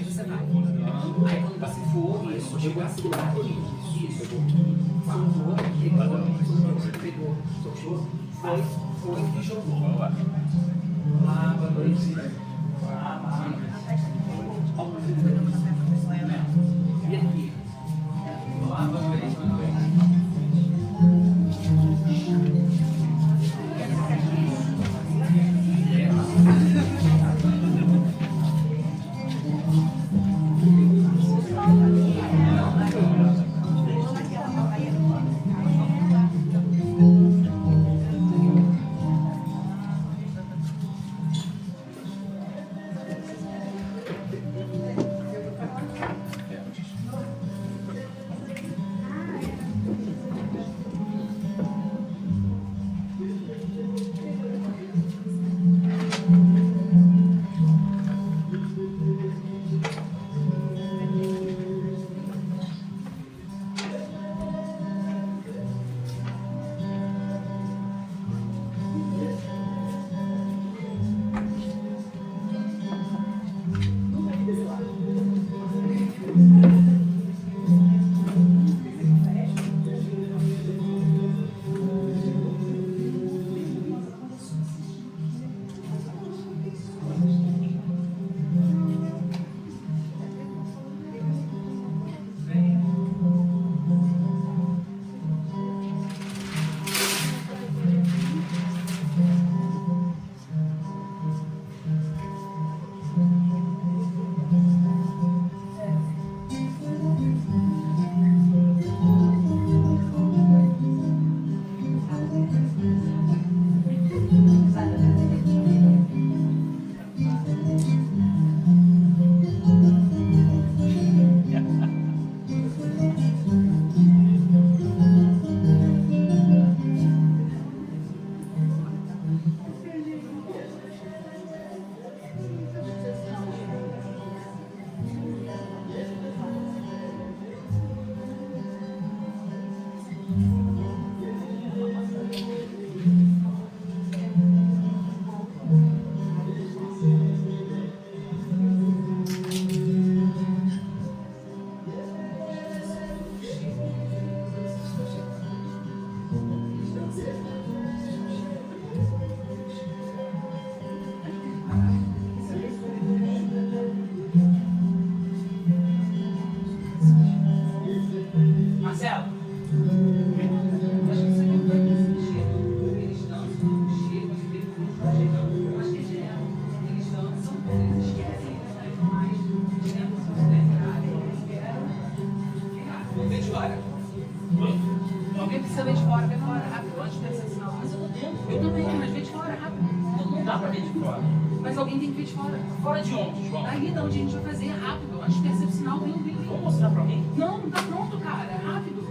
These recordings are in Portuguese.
você vai. Aí quando você for, isso, chegou a segurar aqui. Isso. Soltou, pegou, soltou, foi e jogou. Boa noite. E aqui? Boa noite. Alguém precisa ver de fora, rápido, antes de ter esse sinal. Mas eu tô dentro. Eu também, mas vê de fora, rápido. Não dá pra ver de fora. Mas alguém tem que ver de fora. Fora de onde, João? Daí, da onde a gente vai fazer, rápido. Antes de ter esse sinal, vem. Vou mostrar pra mim? Não tá pronto, cara. Rápido.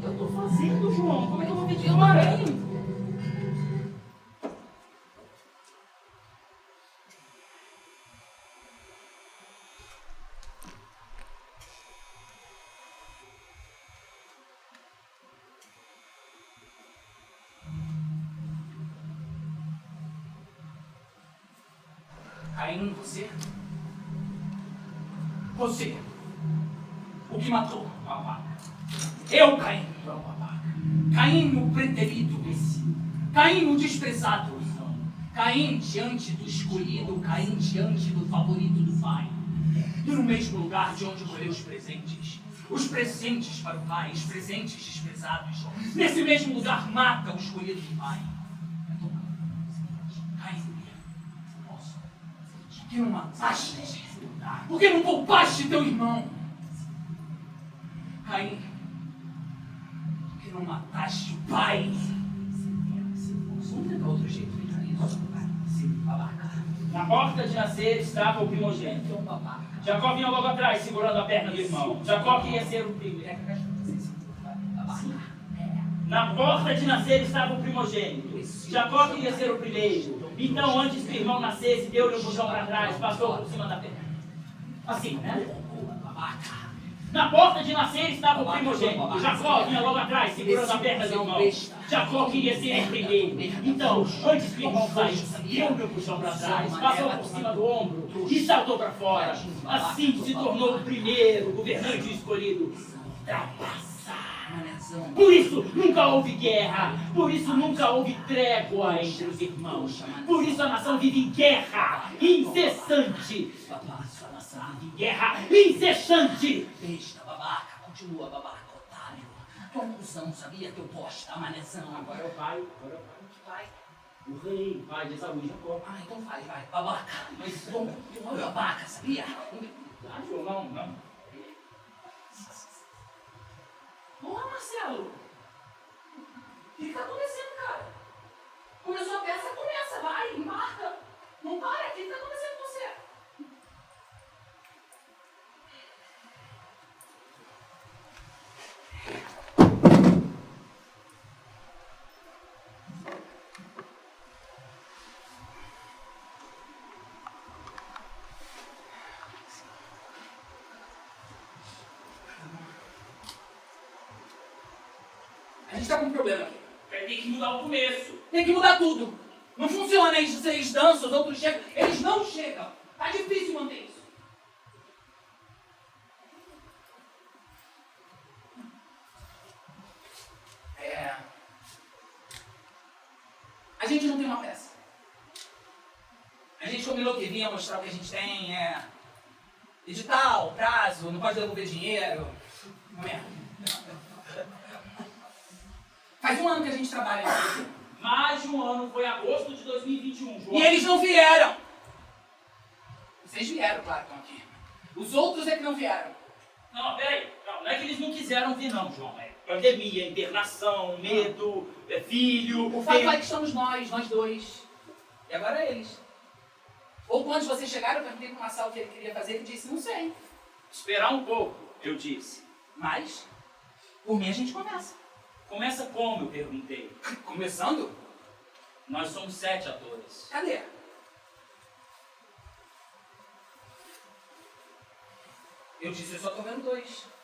Eu tô fazendo, João. Como é que eu vou ver de Eu fora? também. Caim, você, o que matou a vaca. Eu, Caim, a vaca. Caim, o preterido esse. Caim, o desprezado. Caim diante do escolhido, Caim diante do favorito do pai. E no mesmo lugar de onde colheu os presentes para o pai, os presentes desprezados. Nesse mesmo lugar mata o escolhido do pai. Caim, por que não mataste? Por que não poupaste teu irmão? Caim, por que não mataste o pai? Vamos tentar outro jeito de fazer isso. Sim, babaca. Na porta de nascer estava o primogênito. É um babaca. Jacó vinha logo atrás, segurando a perna do irmão. Jacó queria ser o primeiro. Na porta de nascer estava o primogênito. Jacó queria ser o primeiro. Então, antes que o irmão nascesse, deu-lhe um puxão para trás, passou por cima da perna. Assim, né? Na porta de nascer estava o primogênito. Jacó vinha logo atrás, segurando a perna do irmão. Jacó queria ser o primeiro. Então, antes que o irmão saísse, deu meu puxão para trás, passou por cima do ombro e saltou para fora. Assim se tornou o primeiro governante escolhido. Por isso nunca houve guerra, por isso nunca houve trégua entre os irmãos, por isso a nação vive em guerra incessante. A nação vive em guerra incessante. Besta, babaca, continua, babaca, otário. Tu é um cuzão, sabia, teu bosta, manezão. Agora é o pai, Vai. o rei, pai de Esaú e Jacó. Ah, então vai, babaca. Mas tu é um babaca, sabia? Ah, João, não. Vamos lá, Marcelo. O que tá acontecendo, cara? Começou a peça, começa, vai, embarca. Não para, o que tá acontecendo com você? A gente tá com um problema aqui. Tem que mudar o começo. Tem que mudar tudo. Não funciona, eles dançam, os outros chegam. Eles não chegam. Tá difícil manter isso. A gente não tem uma peça. A gente combinou que vinha mostrar o que a gente tem, edital, prazo, não pode devolver dinheiro. Não é? Faz um ano que a gente trabalha aqui. Mais de um ano, foi agosto de 2021, João. E eles não vieram. Vocês vieram, claro, estão aqui. Os outros é que não vieram. Não, peraí. Não é que eles não quiseram vir, não, João. É pandemia, internação, medo, filho. O fato é que estamos nós dois. E agora eles. Ou quando vocês chegaram, eu perguntei para o Marcelo o que ele queria fazer, ele disse, não sei. Esperar um pouco, eu disse. Mas, por mim a gente começa. Começa como, eu perguntei. Começando? Nós somos 7 atores. Cadê? Eu disse, eu só tô vendo 2.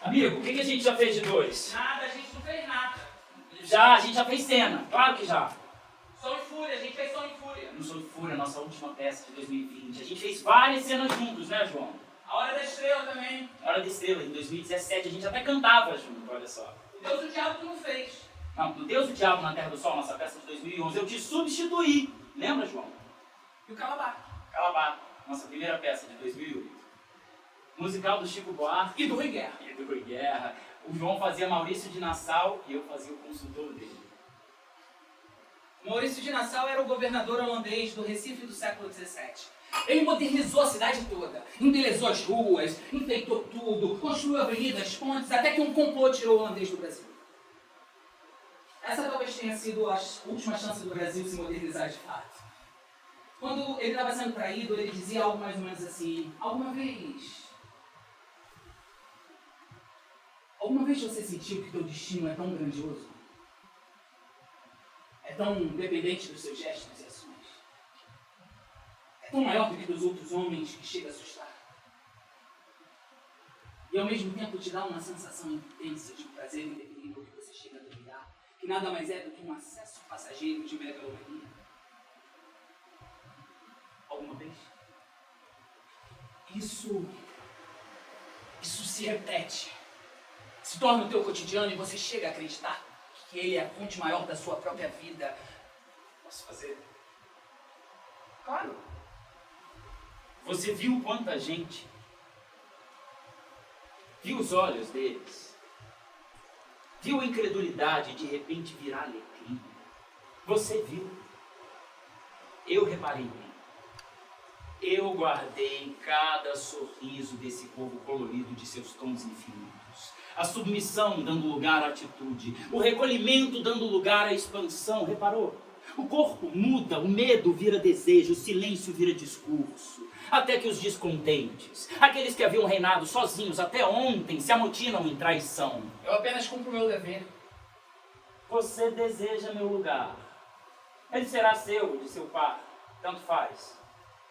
Amigo, o que a gente já fez de 2? Nada, a gente não fez nada. A gente já fez cena, claro que já. Som e Fúria, a gente fez Som e Fúria. No Som e Fúria, nossa última peça de 2020. A gente fez várias cenas juntos, né, João? A Hora da Estrela também. Hora da Estrela, em 2017, a gente até cantava junto, olha só. Deus do Diabo tu não fez. Não, no Deus e o Diabo na Terra do Sol, nossa peça de 2011, eu te substituí. Lembra, João? E o Calabar. Calabar, nossa primeira peça de 2008. Musical do Chico Buarque. E do Rui Guerra. E do Rui Guerra. O João fazia Maurício de Nassau e eu fazia o consultor dele. Maurício de Nassau era o governador holandês do Recife do século XVII. Ele modernizou a cidade toda, embelezou as ruas, enfeitou tudo, construiu avenidas, pontes, até que um complô tirou o holandês do Brasil. Essa talvez tenha sido a última chance do Brasil se modernizar de fato. Quando ele estava sendo traído, ele dizia algo mais ou menos assim, alguma vez você sentiu que teu destino é tão grandioso? É tão dependente dos seus gestos e ações? É tão maior do que dos outros homens que chega a assustar? E ao mesmo tempo te dá uma sensação intensa de um prazer indefinível que você chega a duvidar, que nada mais é do que um acesso passageiro de megalomania? Alguma vez? Isso se repete. Se torna o teu cotidiano e você chega a acreditar que ele é a fonte maior da sua própria vida. Posso fazer? Claro. Você viu quanta gente? Viu os olhos deles? Viu a incredulidade de repente virar alegria? Você viu? Eu reparei bem. Eu guardei cada sorriso desse povo colorido de seus tons infinitos. A submissão dando lugar à atitude, o recolhimento dando lugar à expansão, reparou? O corpo muda, o medo vira desejo, o silêncio vira discurso. Até que os descontentes, aqueles que haviam reinado sozinhos até ontem, se amotinam em traição. Eu apenas cumpro o meu dever. Você deseja meu lugar. Ele será seu, de seu par. Tanto faz.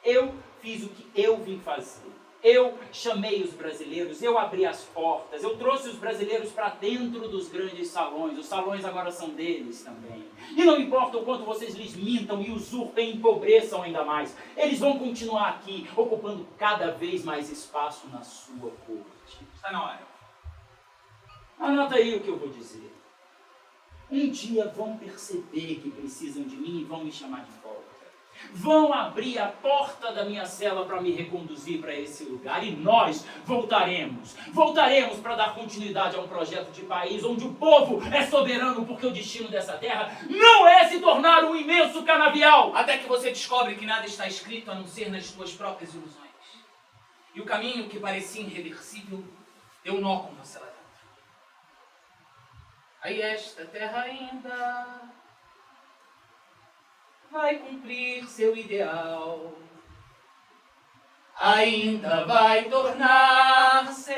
Eu fiz o que eu vim fazer. Eu chamei os brasileiros, eu abri as portas, eu trouxe os brasileiros para dentro dos grandes salões. Os salões agora são deles também. E não importa o quanto vocês lhes mintam e usurpem e empobreçam ainda mais, eles vão continuar aqui, ocupando cada vez mais espaço na sua corte. Está na hora. Anota aí o que eu vou dizer. Um dia vão perceber que precisam de mim e vão me chamar de volta. Vão abrir a porta da minha cela para me reconduzir para esse lugar e nós voltaremos. Voltaremos para dar continuidade a um projeto de país onde o povo é soberano, porque o destino dessa terra não é se tornar um imenso canavial. Até que você descobre que nada está escrito a não ser nas suas próprias ilusões. E o caminho que parecia irreversível deu nó com você lá dentro. Aí esta terra ainda vai cumprir seu ideal. Ainda vai tornar-se...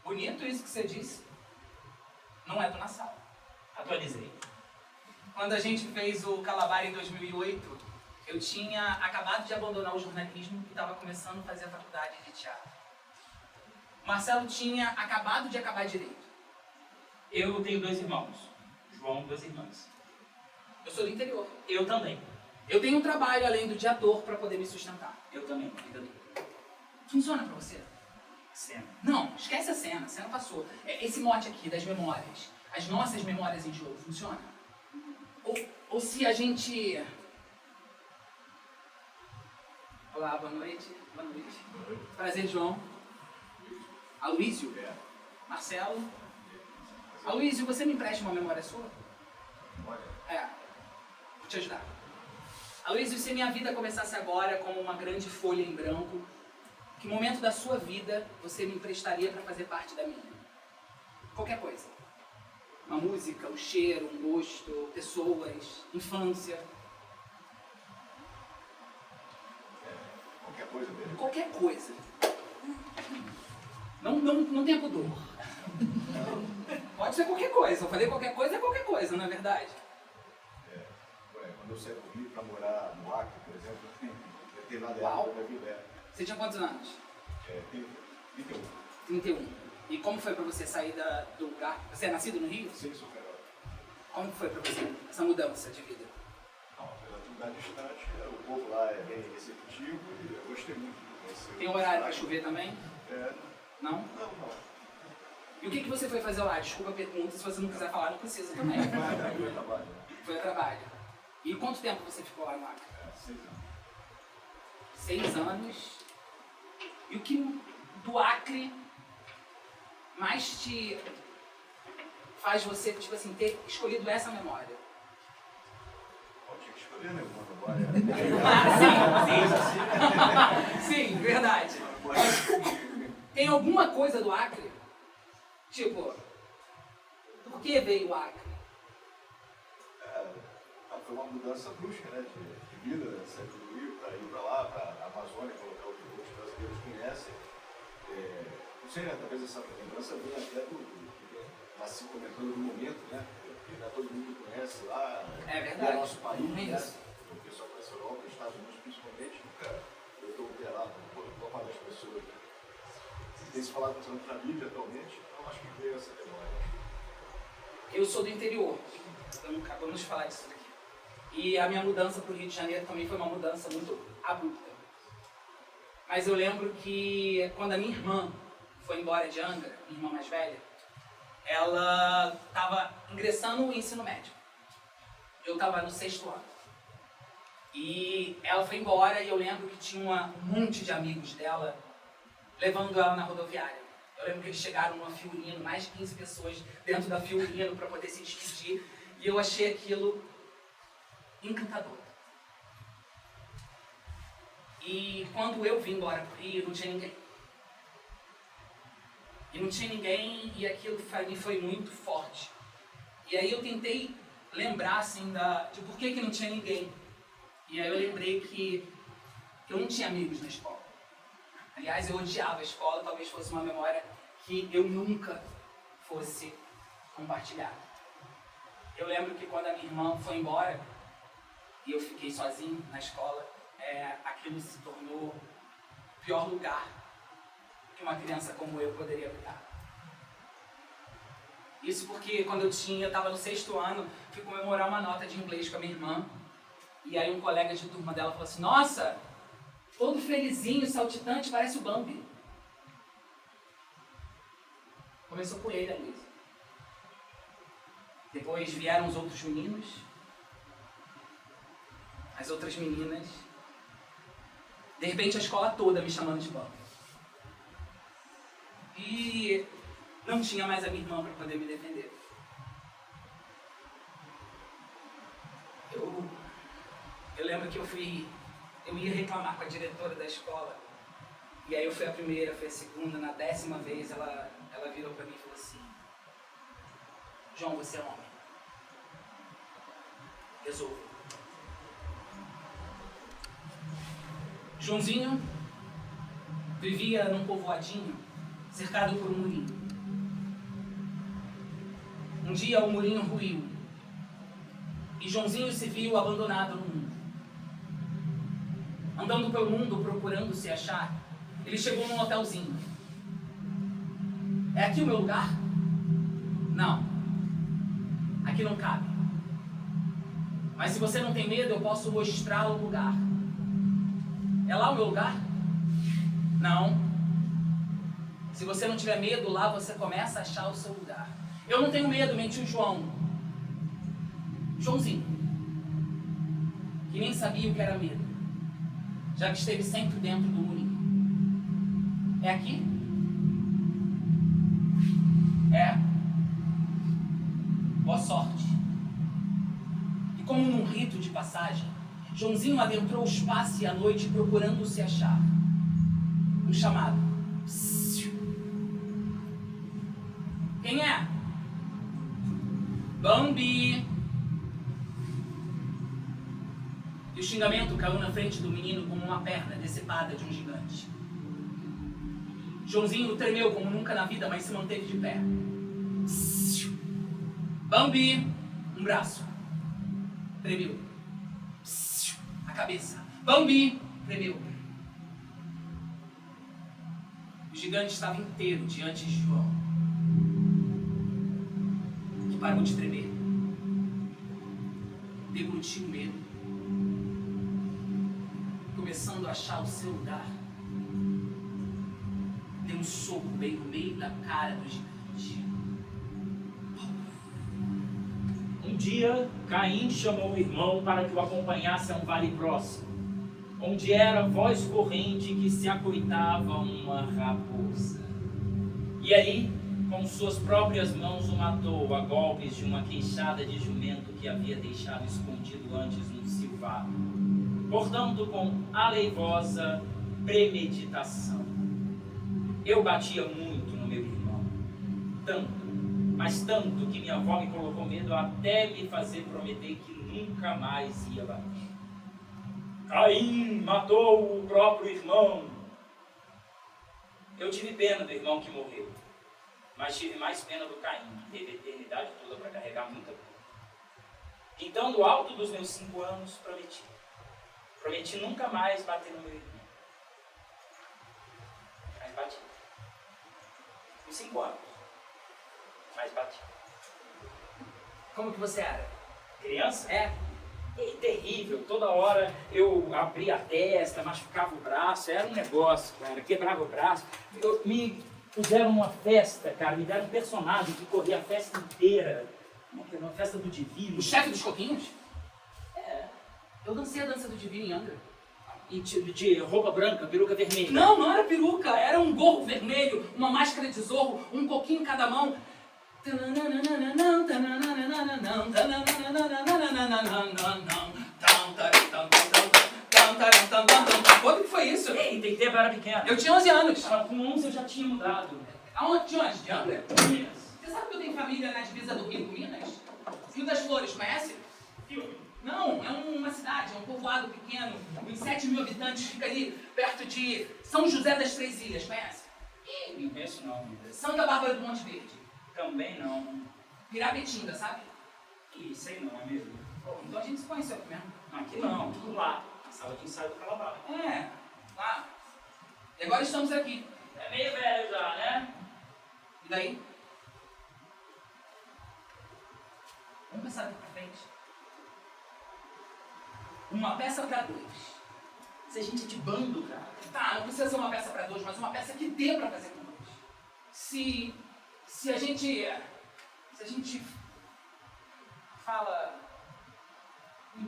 Bonito isso que você disse. Não é do Nassau. Atualizei. Quando a gente fez o Calabar em 2008, eu tinha acabado de abandonar o jornalismo e estava começando a fazer a faculdade de teatro. Marcelo tinha acabado de acabar direito. Eu tenho 2 irmãos. João, 2 irmãs. Eu sou do interior. Eu também. Eu tenho um trabalho além do de ator para poder me sustentar. Eu também. Vida dura. Funciona para você? Cena. Não, esquece a cena passou. Esse mote aqui das memórias, as nossas memórias em jogo, funciona? Ou se a gente... Olá, boa noite. Boa noite. Prazer, João. Aloísio? Marcelo? Aloísio, você me empresta uma memória sua? Vou te ajudar. Aloísio, se minha vida começasse agora como uma grande folha em branco, que momento da sua vida você me emprestaria para fazer parte da minha? Qualquer coisa. Uma música, um cheiro, um gosto, pessoas, infância. Qualquer coisa mesmo. Qualquer coisa. Não tenha pudor. Pode ser qualquer coisa. Eu falei qualquer coisa é qualquer coisa, não é verdade? Quando eu saí do Rio para morar no Acre, por exemplo, determinada Uau. época da vida. Você tinha quantos anos? 31. 31. E como foi pra você sair do lugar? Você é nascido no Rio? Sim, sou carioca. Como foi pra você essa mudança de vida? Não, pela atividade distante, o povo lá é bem receptivo e eu gostei muito de conhecer. Tem horário pra chover também? Não? Não. E o que você foi fazer lá? Desculpa a pergunta, se você não quiser falar, não precisa também. Foi trabalho. Foi a trabalho. E quanto tempo você ficou lá no Acre? 6 anos. 6 anos. E o que do Acre mais te faz você, tipo assim, ter escolhido essa memória? Eu tinha que escolher, né? Agora. Sim, verdade. Tem alguma coisa do Acre? Tipo, por que veio o Acre? Foi uma mudança brusca, né? De vida, sair do Rio para ir para lá, para a Amazônia, que é um lugar onde muitos brasileiros conhecem. Não sei, né? Talvez essa lembrança venha até do está se comentando no momento, né? Porque não é todo mundo que conhece lá. É verdade. É nosso país, né? Isso. O pessoal conhece a Europa, os Estados Unidos principalmente, nunca eu estou operado por boa das pessoas. Tem se falado bastante na mídia atualmente, então acho que veio essa memória. Eu sou do interior, então acabamos de falar disso aqui. E a minha mudança para o Rio de Janeiro também foi uma mudança muito abrupta. Mas eu lembro que quando a minha irmã foi embora de Angra, minha irmã mais velha, ela estava ingressando no ensino médio. Eu estava no 6º ano. E ela foi embora e eu lembro que tinha um monte de amigos dela levando ela na rodoviária. Eu lembro que eles chegaram numa Fiorino, mais de 15 pessoas dentro da Fiorino para poder se despedir. E eu achei aquilo encantador. E quando eu vim embora pro Rio, não tinha ninguém. E não tinha ninguém, e aquilo para mim foi muito forte. E aí eu tentei lembrar, assim, de por que não tinha ninguém. E aí eu lembrei que eu não tinha amigos na escola. Aliás, eu odiava a escola, talvez fosse uma memória que eu nunca fosse compartilhar. Eu lembro que quando a minha irmã foi embora, e eu fiquei sozinho na escola, aquilo se tornou o pior lugar que uma criança como eu poderia habitar. Isso porque quando eu estava no 6º ano, fui comemorar uma nota de inglês com a minha irmã, e aí um colega de turma dela falou assim, nossa, todo felizinho, saltitante, parece o Bambi. Começou com ele, a Luísa. Depois vieram os outros meninos, as outras meninas. De repente a escola toda me chamando de Bambi. E não tinha mais a minha irmã para poder me defender. Eu lembro que eu ia reclamar com a diretora da escola. E aí eu fui a primeira, fui a segunda, na 10ª vez ela virou para mim e falou assim, João, você é homem. Resolva. Joãozinho vivia num povoadinho cercado por um murinho. Um dia o murinho ruiu e Joãozinho se viu abandonado no mundo. Andando pelo mundo procurando se achar, ele chegou num hotelzinho. É aqui o meu lugar? Não. Aqui não cabe. Mas se você não tem medo, eu posso mostrar o lugar. É lá o meu lugar? Não. Se você não tiver medo, lá você começa a achar o seu lugar. Eu não tenho medo, mentiu João. Joãozinho, que nem sabia o que era medo, já que esteve sempre dentro do murinho. É aqui? É. Boa sorte. E como num rito de passagem, Joãozinho adentrou o espaço e a noite procurando se achar. Um chamado. Quem é? Bambi! E o xingamento caiu na frente do menino como uma perna decepada de um gigante. Joãozinho tremeu como nunca na vida, mas se manteve de pé. Bambi! Um braço. Tremeu. A cabeça. Bambi! Tremeu. O gigante estava inteiro diante de João, que parou de tremer. Deglutiu o medo, começando a achar o seu lugar. Deu um soco bem no meio da cara do gigante. Um dia, Caim chamou o irmão para que o acompanhasse a um vale próximo, onde era voz corrente que se acoitava uma raposa. E ali, com suas próprias mãos, o matou a golpes de uma queixada de jumento que havia deixado escondido antes no silvado, portanto com aleivosa premeditação. Eu batia muito no meu irmão, tanto, mas tanto que minha avó me colocou medo até me fazer prometer que nunca mais ia bater. Caim matou o próprio irmão. Eu tive pena do irmão que morreu, mas tive mais pena do Caim, que teve a eternidade toda para carregar muita culpa. Então, do alto dos meus 5 anos, prometi nunca mais bater no meu irmão. Mas bati. Com 5 anos, mas bati. Como que você era? Criança? É. E terrível, toda hora eu abria a testa, machucava o braço, era um negócio, cara, quebrava o braço. Me fizeram uma festa, cara, me deram um personagem que corria a festa inteira, uma festa do Divino. O chefe dos coquinhos? É. Eu dancei a dança do Divino em Angra. E de roupa branca, peruca vermelha. Não, não era peruca, era um gorro vermelho, uma máscara de zorro, um coquinho em cada mão. Quando que foi isso? Ei, tem tempo, eu era pequeno. Eu tinha 11 anos. Ah, com 11 eu já tinha mudado. Aonde? De onde? De Angra? Minas. Você sabe que eu tenho família na divisa do Rio com Minas? Rio das Flores, conhece? Filme. Não, é uma cidade, é um povoado pequeno, uns 7 mil habitantes, fica ali perto de São José das Três Ilhas, conhece? Não conheço não. Santa Bárbara do Monte Verde. Também não. Pirapetinga, sabe? Ih, sei não, é mesmo. Pô, então a gente se conheceu aqui mesmo. Aqui não, tudo lá. Na sala de ensaio do Calabá. É, lá. E agora estamos aqui. É meio velho já, né? E daí? Vamos pensar daqui pra frente. Uma peça pra dois. Você é gente de bando, cara. Tá, não precisa ser uma peça pra dois, mas uma peça que dê pra fazer com dois. Se a gente fala...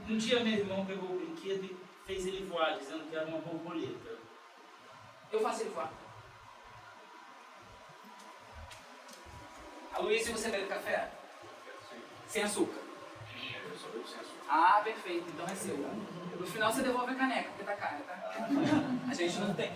Um dia meu irmão pegou o brinquedo e fez ele voar, dizendo que era uma borboleta. Eu faço ele voar. A Luísa, você bebe café? Sim. Sem açúcar. Eu só bebo sem açúcar. Ah, perfeito. Então é seu. No final você devolve a caneca, porque tá cara, tá? A gente não tem.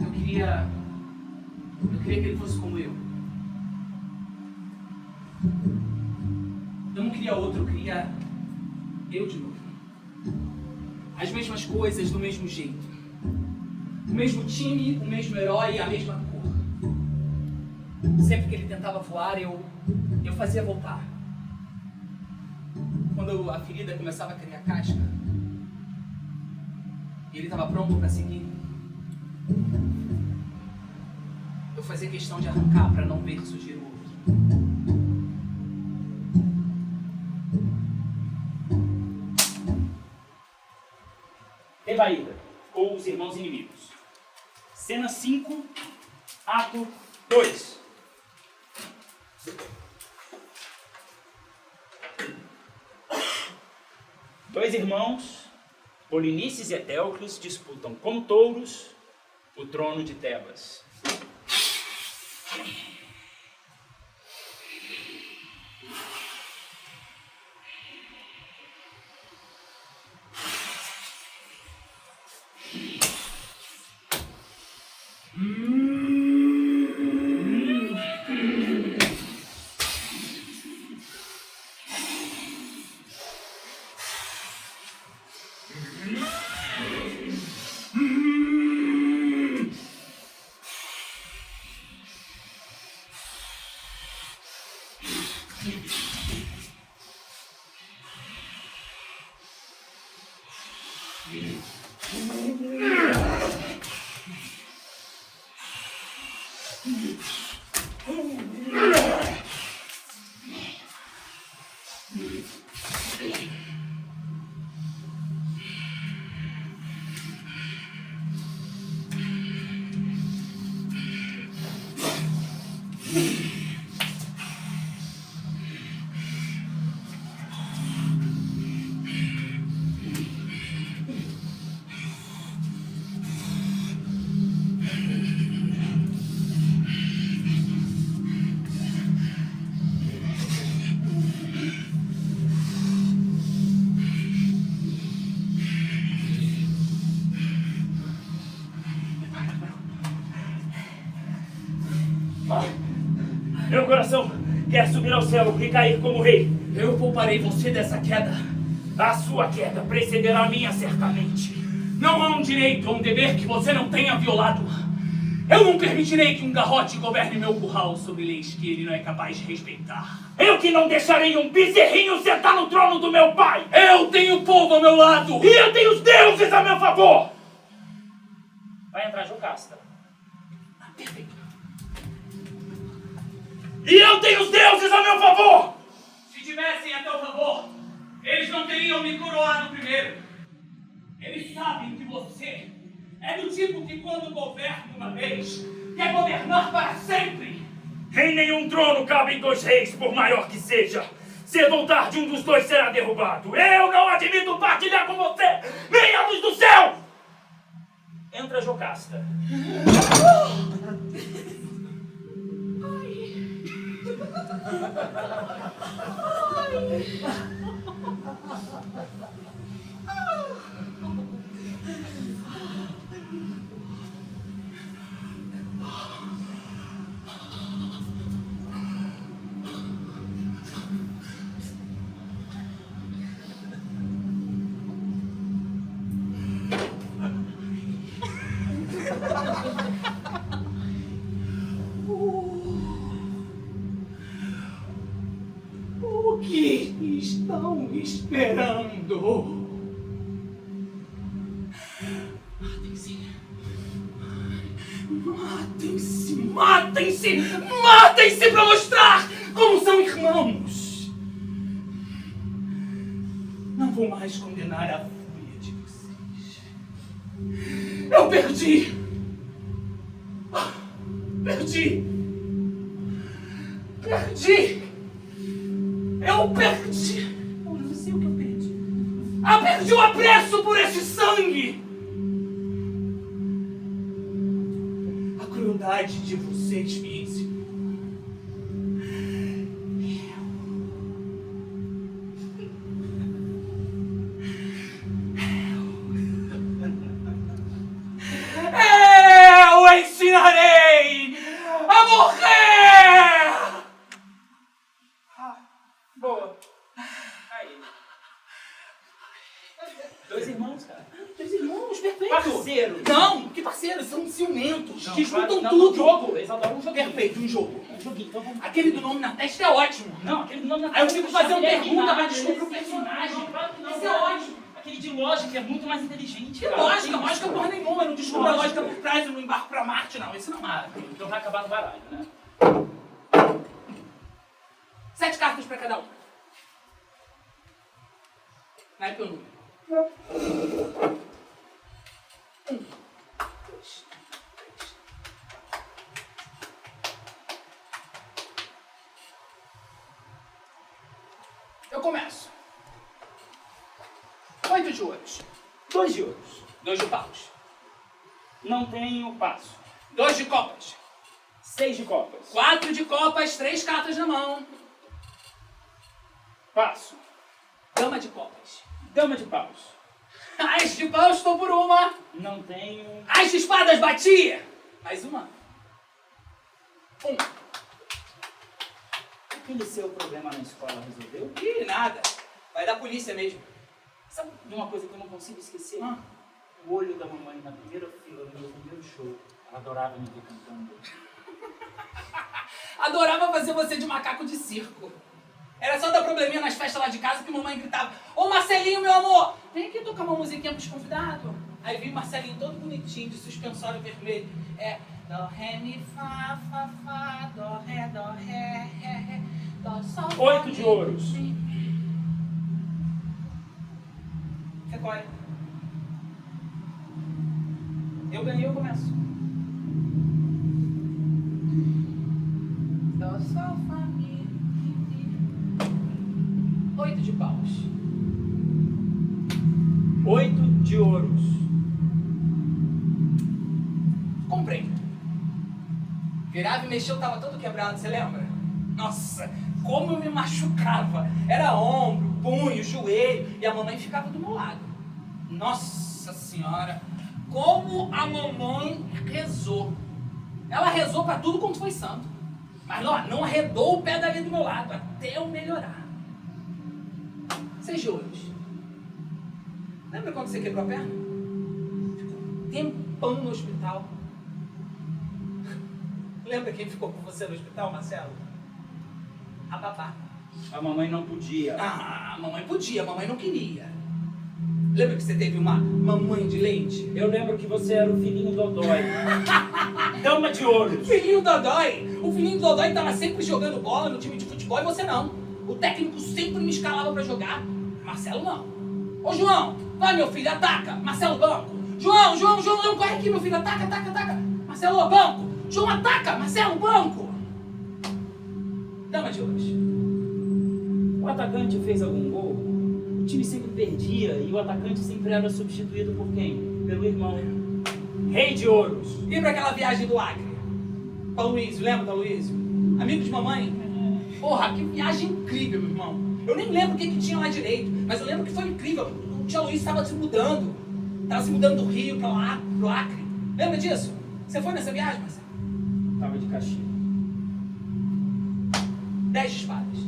Eu queria que ele fosse como eu. Eu não queria outro, eu queria eu de novo. As mesmas coisas do mesmo jeito. O mesmo time, o mesmo herói e a mesma cor. Sempre que ele tentava voar, eu fazia voltar. Quando a ferida começava a criar casca, e ele estava pronto para seguir, eu fazia questão de arrancar para não ver surgir o outro. Rebaída, ou Os Irmãos Inimigos. Cena 5, ato 2. Dois irmãos, Polinices e Etéocles, disputam como touros o trono de Tebas. Meu coração quer subir ao céu e cair como rei. Eu pouparei você dessa queda. A sua queda precederá a minha, certamente. Não há um direito ou um dever que você não tenha violado. Eu não permitirei que um garrote governe meu curral sobre leis que ele não é capaz de respeitar. Eu que não deixarei um bezerrinho sentar no trono do meu pai. Eu tenho o povo ao meu lado. E eu tenho os deuses a meu favor. Vai entrar Jocasta. Perfeito. E eu tenho os deuses a meu favor. Se tivessem a teu favor, eles não teriam me coroado primeiro. Eles sabem que você é do tipo que quando governa uma vez, quer governar para sempre. Em nenhum trono cabem dois reis, por maior que seja. Cedo ou tarde, um dos dois será derrubado. Eu não admito partilhar com você nem a luz do céu. Entra Jocasta. O que estão esperando? Matem-se. Matem-se, matem-se, matem-se para mostrar como são irmãos. Não vou mais condenar a fúria de vocês. Eu perdi. Perdi. Eu perdi. Eu não sei o que eu perdi. Eu perdi o apreço por esse sangue. A crueldade de vocês me ensinou. Eu ensinarei a morrer! Boa. Aí. Dois irmãos, cara. Meus irmãos, perfeito. Parceiros. Não, que parceiros? São ciumentos, Não, que claro, juntam não, tudo. Um jogo. Eles adoram um joguinho. Perfeito, um jogo. Um joguinho, então vamos. Aquele do nome na testa é ótimo. Não, aquele nome Aí eu fico fazendo pergunta pra pra descobrir o personagem. Não, claro que não. Isso é ótimo. Aquele de lógica é muito mais inteligente. Que cara. lógica, Tem lógica isso. porra nenhuma. Eu não descubro a Lógica. lógica por trás, eu não embarco pra Marte, não. Isso não é. Então vai acabar no baralho, né? 7 cartas pra cada um. Naipe o número. 1, 2, 3. Eu começo. 8 de ouros. 2 de ouros. 2 de paus. Não tenho passo. 2 de copas. 6 de copas. 4 de copas, 3 cartas na mão. Passo. Dama de copas. Dama de paus. As de paus, estou por uma. Não tenho... As de espadas, batia. Mais uma. 1. Aquele seu problema na escola resolveu? Ih, nada. Vai da polícia mesmo. Sabe de uma coisa que eu não consigo esquecer? Ah. O olho da mamãe na primeira fila do meu primeiro show. Ela adorava me ver cantando. Adorava fazer você de macaco de circo. Era só dar probleminha nas festas lá de casa que mamãe gritava: Ô Marcelinho, meu amor, vem aqui tocar uma musiquinha pros convidados. Aí vi Marcelinho todo bonitinho, de suspensório vermelho. Dó, ré, mi, fá, dó, ré, ré, dó, sol, 8 de ouros. si. Recolhe. Eu ganhei, eu começo. Dó, sol, fá, mi, 8 de paus. 8 de ouros. Comprei. Virava e mexeu, tava todo quebrado, você lembra? Nossa, como eu me machucava. Era ombro, punho, joelho, e a mamãe ficava do meu lado. Nossa Senhora, como a mamãe rezou. Ela rezou para tudo quanto foi santo. Mas não arredou o pé dali do meu lado, até eu melhorar. 6 de ouros. Lembra quando você quebrou a perna? Ficou um tempão no hospital. Lembra quem ficou com você no hospital, Marcelo? A babá. A mamãe não podia. Ah, a mamãe podia, a mamãe não queria. Lembra que você teve uma mamãe de leite? Eu lembro que você era o filhinho Dodói. Dama de ouros. Filhinho Dodói! O filhinho Dodói estava sempre jogando bola no time de futebol e você não. O técnico sempre me escalava para jogar. Marcelo não. Ô João, vai meu filho, ataca! Marcelo banco! João, corre aqui meu filho, ataca! Marcelo banco! João ataca! Marcelo banco! Dama de ouros. O atacante fez algum gol? O time sempre perdia e o atacante sempre era substituído por quem? Pelo irmão. Rei de ouros. E pra aquela viagem do Acre? Pra Luísio, lembra da Luísio? Amigo de mamãe? Porra, que viagem incrível, meu irmão. Eu nem lembro o que tinha lá direito, mas eu lembro que foi incrível. O tio Luísio estava se mudando. Estava se mudando do Rio pra lá, pro Acre. Lembra disso? Você foi nessa viagem, Marcelo? Tava de castigo. 10 de espadas.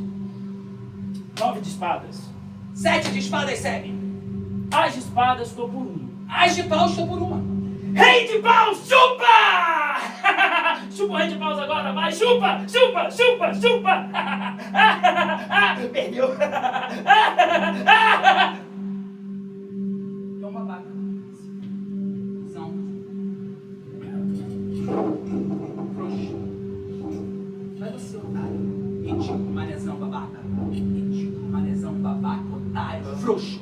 9 de espadas. 7 de espadas, Sebe. As de espadas, estou por 1. As de paus, estou por uma. Rei de paus, chupa! Chupa o rei de paus agora, vai, chupa! Perdeu. É um babaca. São. Frouxo. Vai você, otário. Ridículo, manezão, babaca. Ridículo, manezão, babaca, otário, frouxo.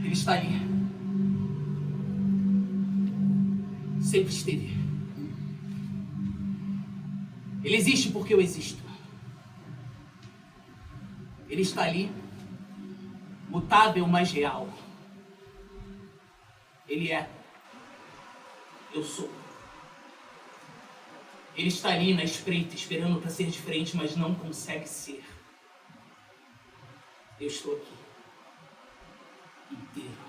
Ele está ali. Sempre esteve. Ele existe porque eu existo. Ele está ali, mutável, mas real. Ele é. Eu sou. Ele está ali na espreita, esperando para ser diferente, mas não consegue ser. Eu estou aqui. Inteiro.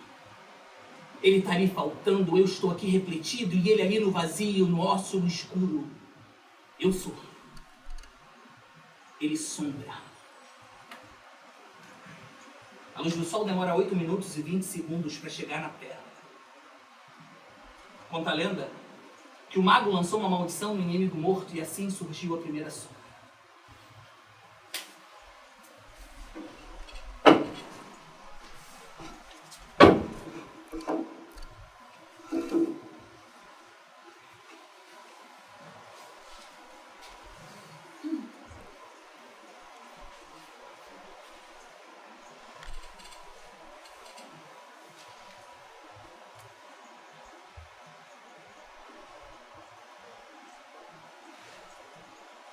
Ele está ali faltando, eu estou aqui refletido, e ele ali no vazio, no ócio, no escuro. Eu sou. Ele sombra. A luz do sol demora 8 minutos e 20 segundos para chegar na Terra. Conta a lenda que o mago lançou uma maldição no inimigo morto e assim surgiu a primeira sombra.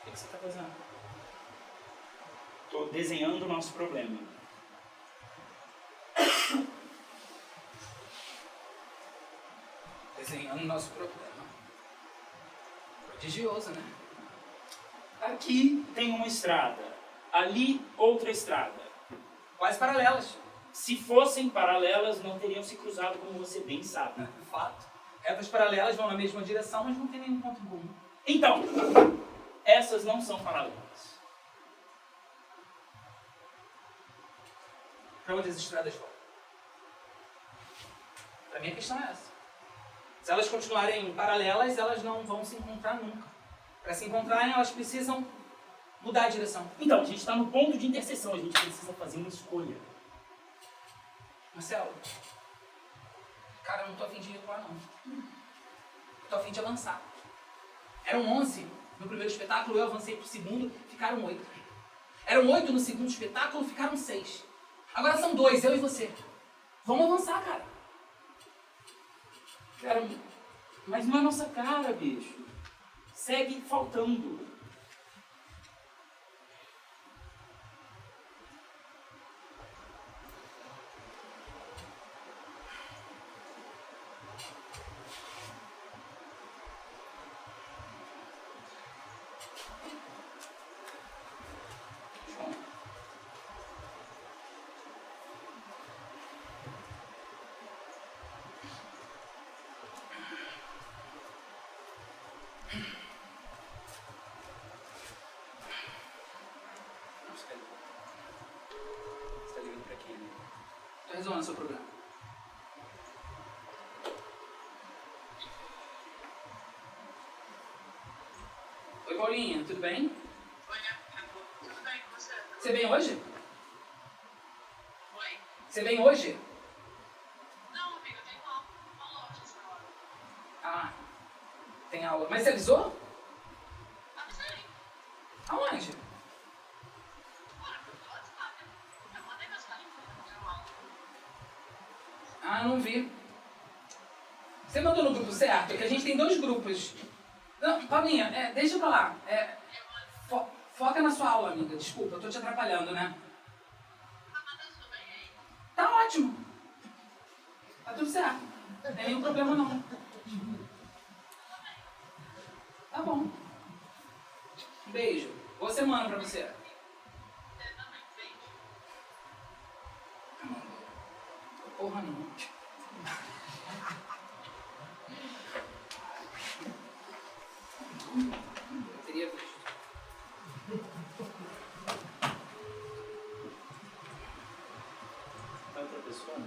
O que você está fazendo? Estou desenhando o nosso problema. Desenhando o nosso problema. Prodigioso, né? Aqui tem uma estrada, ali outra estrada. Quase paralelas. Se fossem paralelas, não teriam se cruzado, como você bem sabe. Fato. Retas paralelas vão na mesma direção, mas não tem nenhum ponto em comum. Então, essas não são paralelas. Para onde as estradas vão? Para mim a questão é essa. Se elas continuarem paralelas, elas não vão se encontrar nunca. Para se encontrarem, elas precisam mudar a direção. Então, a gente está no ponto de interseção, a gente precisa fazer uma escolha. Marcelo, cara, eu não tô afim de recuar, não. Tô afim de avançar. Eram 11 no primeiro espetáculo, eu avancei pro segundo, ficaram 8. Eram 8 no segundo espetáculo, ficaram 6. Agora são 2, eu e você. Vamos avançar, cara. Cara, mas não é nossa cara, bicho. Segue faltando. Você tá ligando pra quem? Tô resolvendo seu problema. Oi, Paulinha, tudo bem? Oi, tudo bem com você? Você vem hoje? Oi? Você vem hoje? Não, amiga, eu tenho uma loja essa hora. Ah, tem aula. Mas você avisou? Avisei. Aonde? Bora, pelo WhatsApp. Eu mandei mensagem pra eu aula. Ah, não vi. Você mandou no grupo certo? É que a gente tem 2 grupos. Não, Paulinha, deixa pra lá. Foca na sua aula, amiga. Desculpa, eu tô te atrapalhando, né? Tá mandando tudo bem aí? Tá ótimo. Tá tudo certo. Não tem nenhum problema, não. Tá bom. Um beijo. Boa semana pra você. Você também, beijo. Porra, não. Eu teria visto. Vai outra pessoa?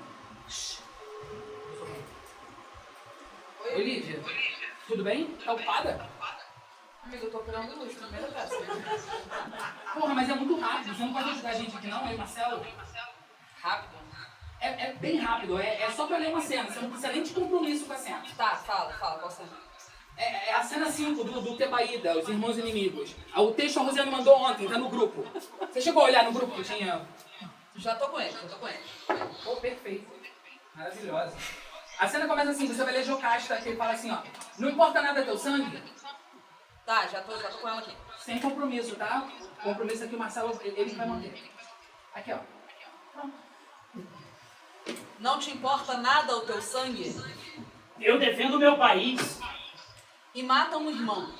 Oi, Olivia. Tudo bem? Tá ocupada? Amigo, eu tô operando luz, primeira peça. Porra, mas é muito rápido. Você não pode ajudar a gente aqui, não? Eu e Marcelo? Rápido. É bem rápido. É só pra ler uma cena. Você não precisa nem de compromisso com a cena. Tá, fala, qual cena? É a cena 5 do Tebaída, Os Irmãos Inimigos. O texto a Rosiane mandou ontem, tá no grupo. Você chegou a olhar no grupo que tinha... Já tô com ele. Pô, perfeito. Maravilhosa. A cena começa assim, você vai ler Jocasta, que ele fala assim, ó. Não importa nada teu sangue, Tá, já tô com ela aqui. sem compromisso, tá? O compromisso aqui o Marcelo, ele que vai manter. Aqui, ó. Não te importa nada o teu sangue Eu defendo meu país. e mata um irmão.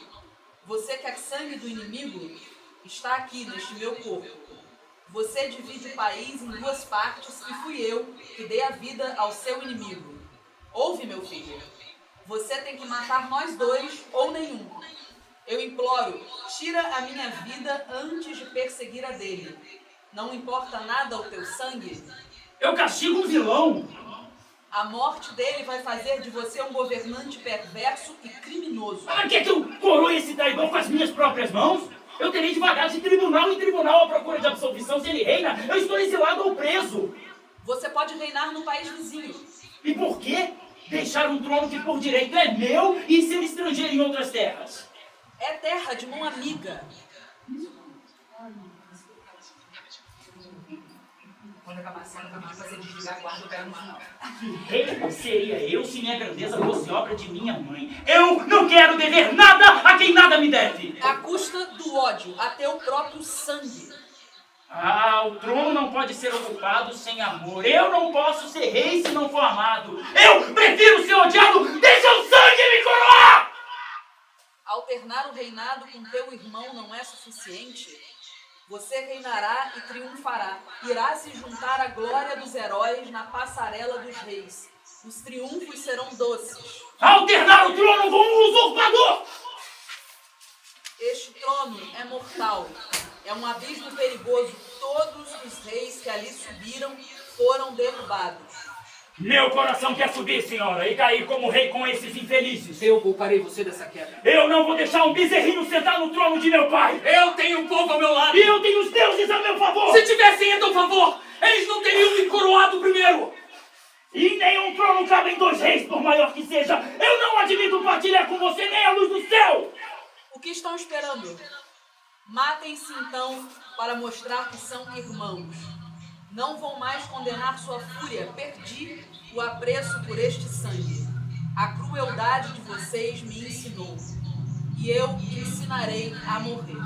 Você quer sangue do inimigo? Está aqui neste meu corpo. Você divide o país em 2 partes e fui eu que dei a vida ao seu inimigo. Ouve, meu filho. Você tem que matar nós 2 ou nenhum. Eu imploro, tira a minha vida antes de perseguir a dele. Não importa nada o teu sangue? Eu castigo um vilão. A morte dele vai fazer de você um governante perverso e criminoso. Ah, quer que eu coroe esse traidor com as minhas próprias mãos? Eu terei de vagar de tribunal em tribunal à procura de absolvição. Se ele reina, eu estou exilado ou preso. Você pode reinar no país vizinho. E por quê? Deixar um trono que por direito é meu e ser estrangeiro em outras terras. É terra de mão amiga. Quando acabar a cena, eu vou fazer desligar a guarda do pé no final. Rei seria eu se minha grandeza fosse obra de minha mãe. Eu não quero dever nada a quem nada me deve. À custa do ódio, a teu próprio sangue. Ah, o trono não pode ser ocupado sem amor. Eu não posso ser rei se não for amado. Eu prefiro ser odiado. Deixa o sangue me coroar! Alternar o reinado com teu irmão não é suficiente? Você reinará e triunfará. Irá se juntar à glória dos heróis na passarela dos reis. Os triunfos serão doces. Alternar o trono com um usurpador! Este trono é mortal. É um abismo perigoso. Todos os reis que ali subiram foram derrubados. Meu coração quer subir, senhora, e cair como rei com esses infelizes. Eu pouparei você dessa queda. Eu não vou deixar um bezerrinho sentar no trono de meu pai. Eu tenho um povo ao meu lado. E eu tenho os deuses a meu favor. Se tivessem a teu favor, eles não teriam me coroado primeiro. E nenhum trono cabe em 2 reis, por maior que seja. Eu não admito partilhar com você nem a luz do céu. O que estão esperando? Matem-se então para mostrar que são irmãos. Não vão mais condenar sua fúria. Perdi o apreço por este sangue. A crueldade de vocês me ensinou. E eu ensinarei a morrer.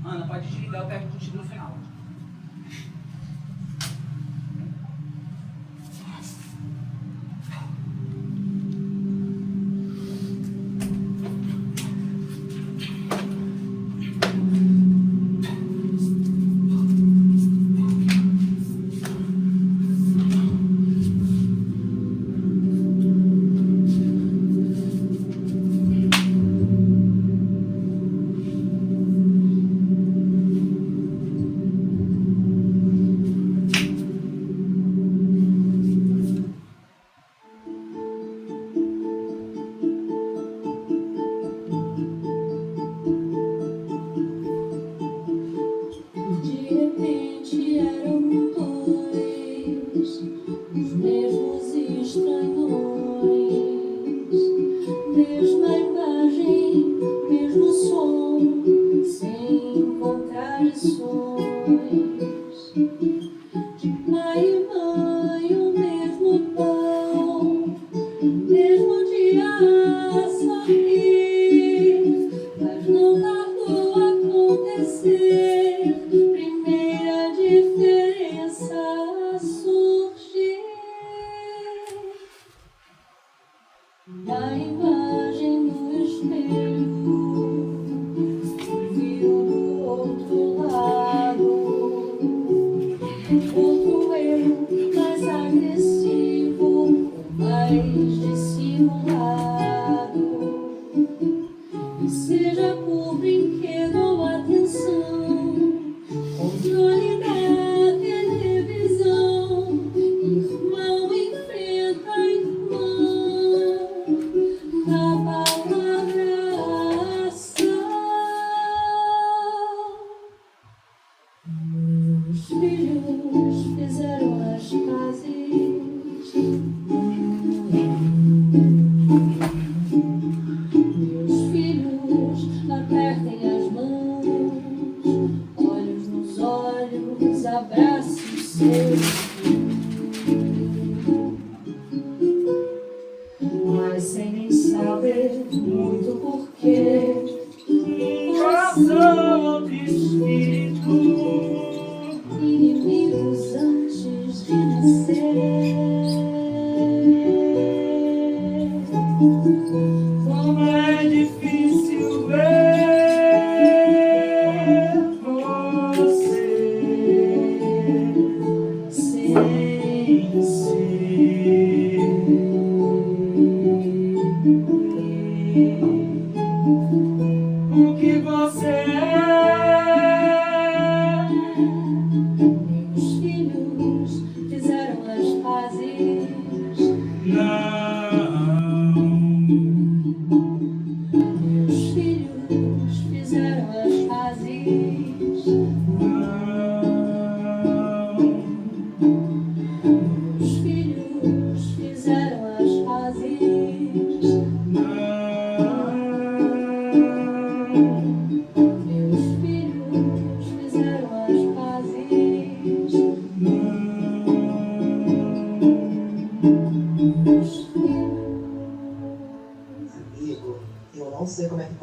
Ana, pode desligar, eu pego contigo no final.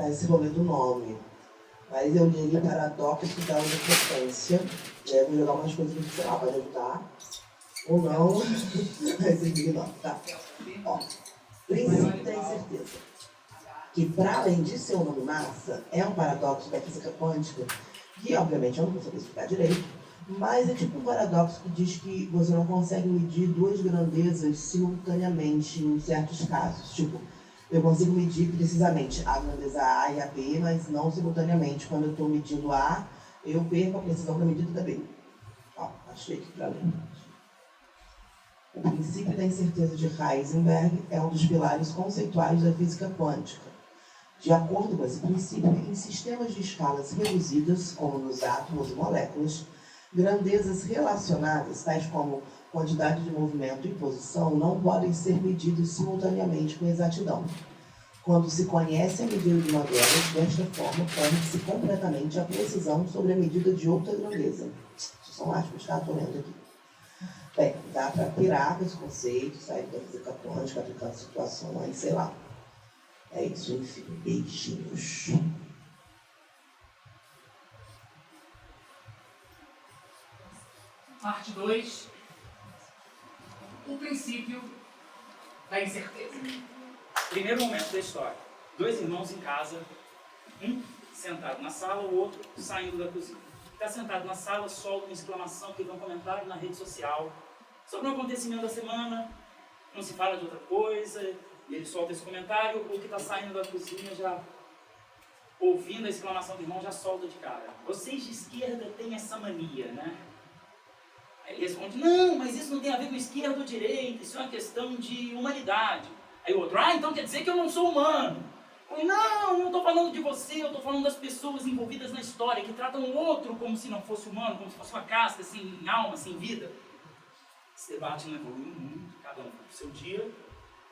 Esse rolê do nome, mas eu li ali paradoxo da onipotência, e aí eu vou jogar umas coisas que, sei lá, pode ajudar ou não, mas ignora, tá? Ó, princípio tem certeza que, para além de ser um nome massa, é um paradoxo da física quântica, que obviamente eu não vou saber explicar direito, mas é tipo um paradoxo que diz que você não consegue medir 2 grandezas simultaneamente em certos casos, tipo, eu consigo medir precisamente a grandeza A e a B, mas não simultaneamente. Quando eu estou medindo A, eu perco a precisão da medida da B. Ó, achei aqui para ler. O princípio da incerteza de Heisenberg é um dos pilares conceituais da física quântica. De acordo com esse princípio, em sistemas de escalas reduzidas, como nos átomos e moléculas, grandezas relacionadas, tais como quantidade de movimento e posição, não podem ser medidas simultaneamente com exatidão. Quando se conhece a medida de uma delas, desta forma, perde-se completamente a precisão sobre a medida de outra grandeza. Isso são aspas, tá? Estou lendo aqui. Bem, dá para pirar com esse conceito, sair da física quântica, aplicar situações, sei lá. É isso, enfim. Beijinhos. Parte 2. O princípio da incerteza. Primeiro momento da história. Dois irmãos em casa, um sentado na sala, o outro saindo da cozinha. Está sentado na sala, solta uma exclamação que vem um comentário na rede social sobre um acontecimento da semana, não se fala de outra coisa, e ele solta esse comentário, o que está saindo da cozinha já, ouvindo a exclamação do irmão, já solta de cara. Vocês de esquerda têm essa mania, né? Aí ele responde, não, mas isso não tem a ver com esquerda ou direita, isso é uma questão de humanidade. Aí o outro, então quer dizer que eu não sou humano. Eu, não estou falando de você, eu estou falando das pessoas envolvidas na história, que tratam o outro como se não fosse humano, como se fosse uma casca, sem alma, sem vida. Esse debate não evoluiu muito, cada um foi para o seu dia,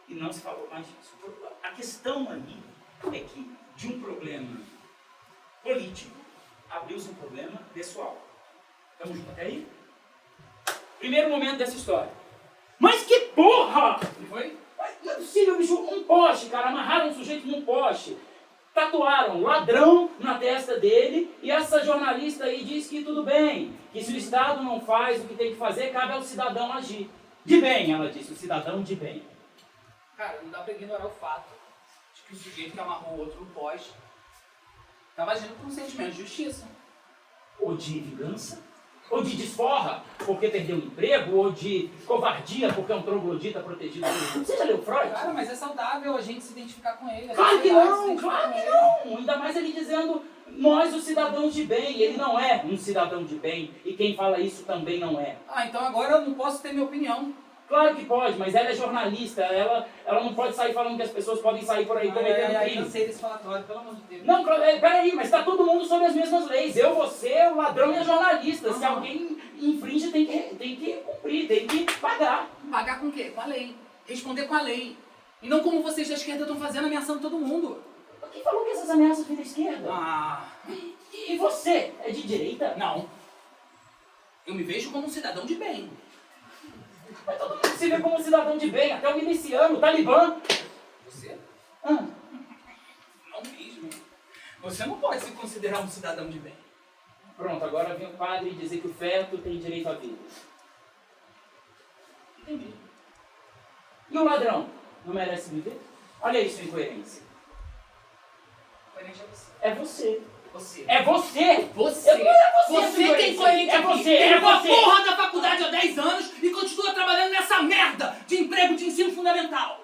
e não se falou mais disso. A questão ali é que, de um problema político, abriu-se um problema pessoal. Estamos juntos até aí? Primeiro momento dessa história. Mas que porra! E foi? Mas não é possível, bicho, um poste, cara, amarraram um sujeito num poste, tatuaram ladrão na testa dele, e essa jornalista aí diz que tudo bem, que se o Estado não faz o que tem que fazer, cabe ao cidadão agir. De bem, ela disse, o cidadão de bem. Cara, não dá pra ignorar o fato de que o sujeito que amarrou o outro no poste estava agindo com um sentimento de justiça. Ou de vingança, ou de desforra, porque perdeu o emprego, ou de covardia, porque é um troglodita protegido. Você já leu Freud? Cara, mas é saudável a gente se identificar com ele. a Claro que sociedade se não, identificar claro com que ele. não. Ainda mais ele dizendo, nós os cidadãos de bem. Ele não é um cidadão de bem, e quem fala isso também não é. Ah, então agora eu não posso ter minha opinião. Claro que pode, mas ela é jornalista, ela não pode sair falando que as pessoas podem sair por aí cometendo Ai, crime. cansei desse falatório, pelo amor de Deus. Não, peraí, mas está todo mundo sob as mesmas leis. Eu, você, o ladrão e a jornalista. Se alguém infringe, tem que cumprir, tem que pagar. Pagar com o quê? Com a lei. Responder com a lei. E não como vocês da esquerda estão fazendo, ameaçando todo mundo. Quem falou que essas ameaças vêm da esquerda? Ah, E você, é de direita? não. Eu me vejo como um cidadão de bem. Mas todo mundo se vê como um cidadão de bem, até o miliciano, o talibã. Você? Ah, Não mesmo. Você não pode se considerar um cidadão de bem. pronto, agora vem o padre dizer que o feto tem direito à vida. Entendi. E o ladrão? Não merece viver? Olha isso, incoerência. Coerente é você. É você. Você. É você! Você. Eu não é você, Você que é incoerente. incoerente É aqui. você, é Terminou a você. porra da faculdade há 10 anos e continua trabalhando nessa merda de emprego de ensino fundamental.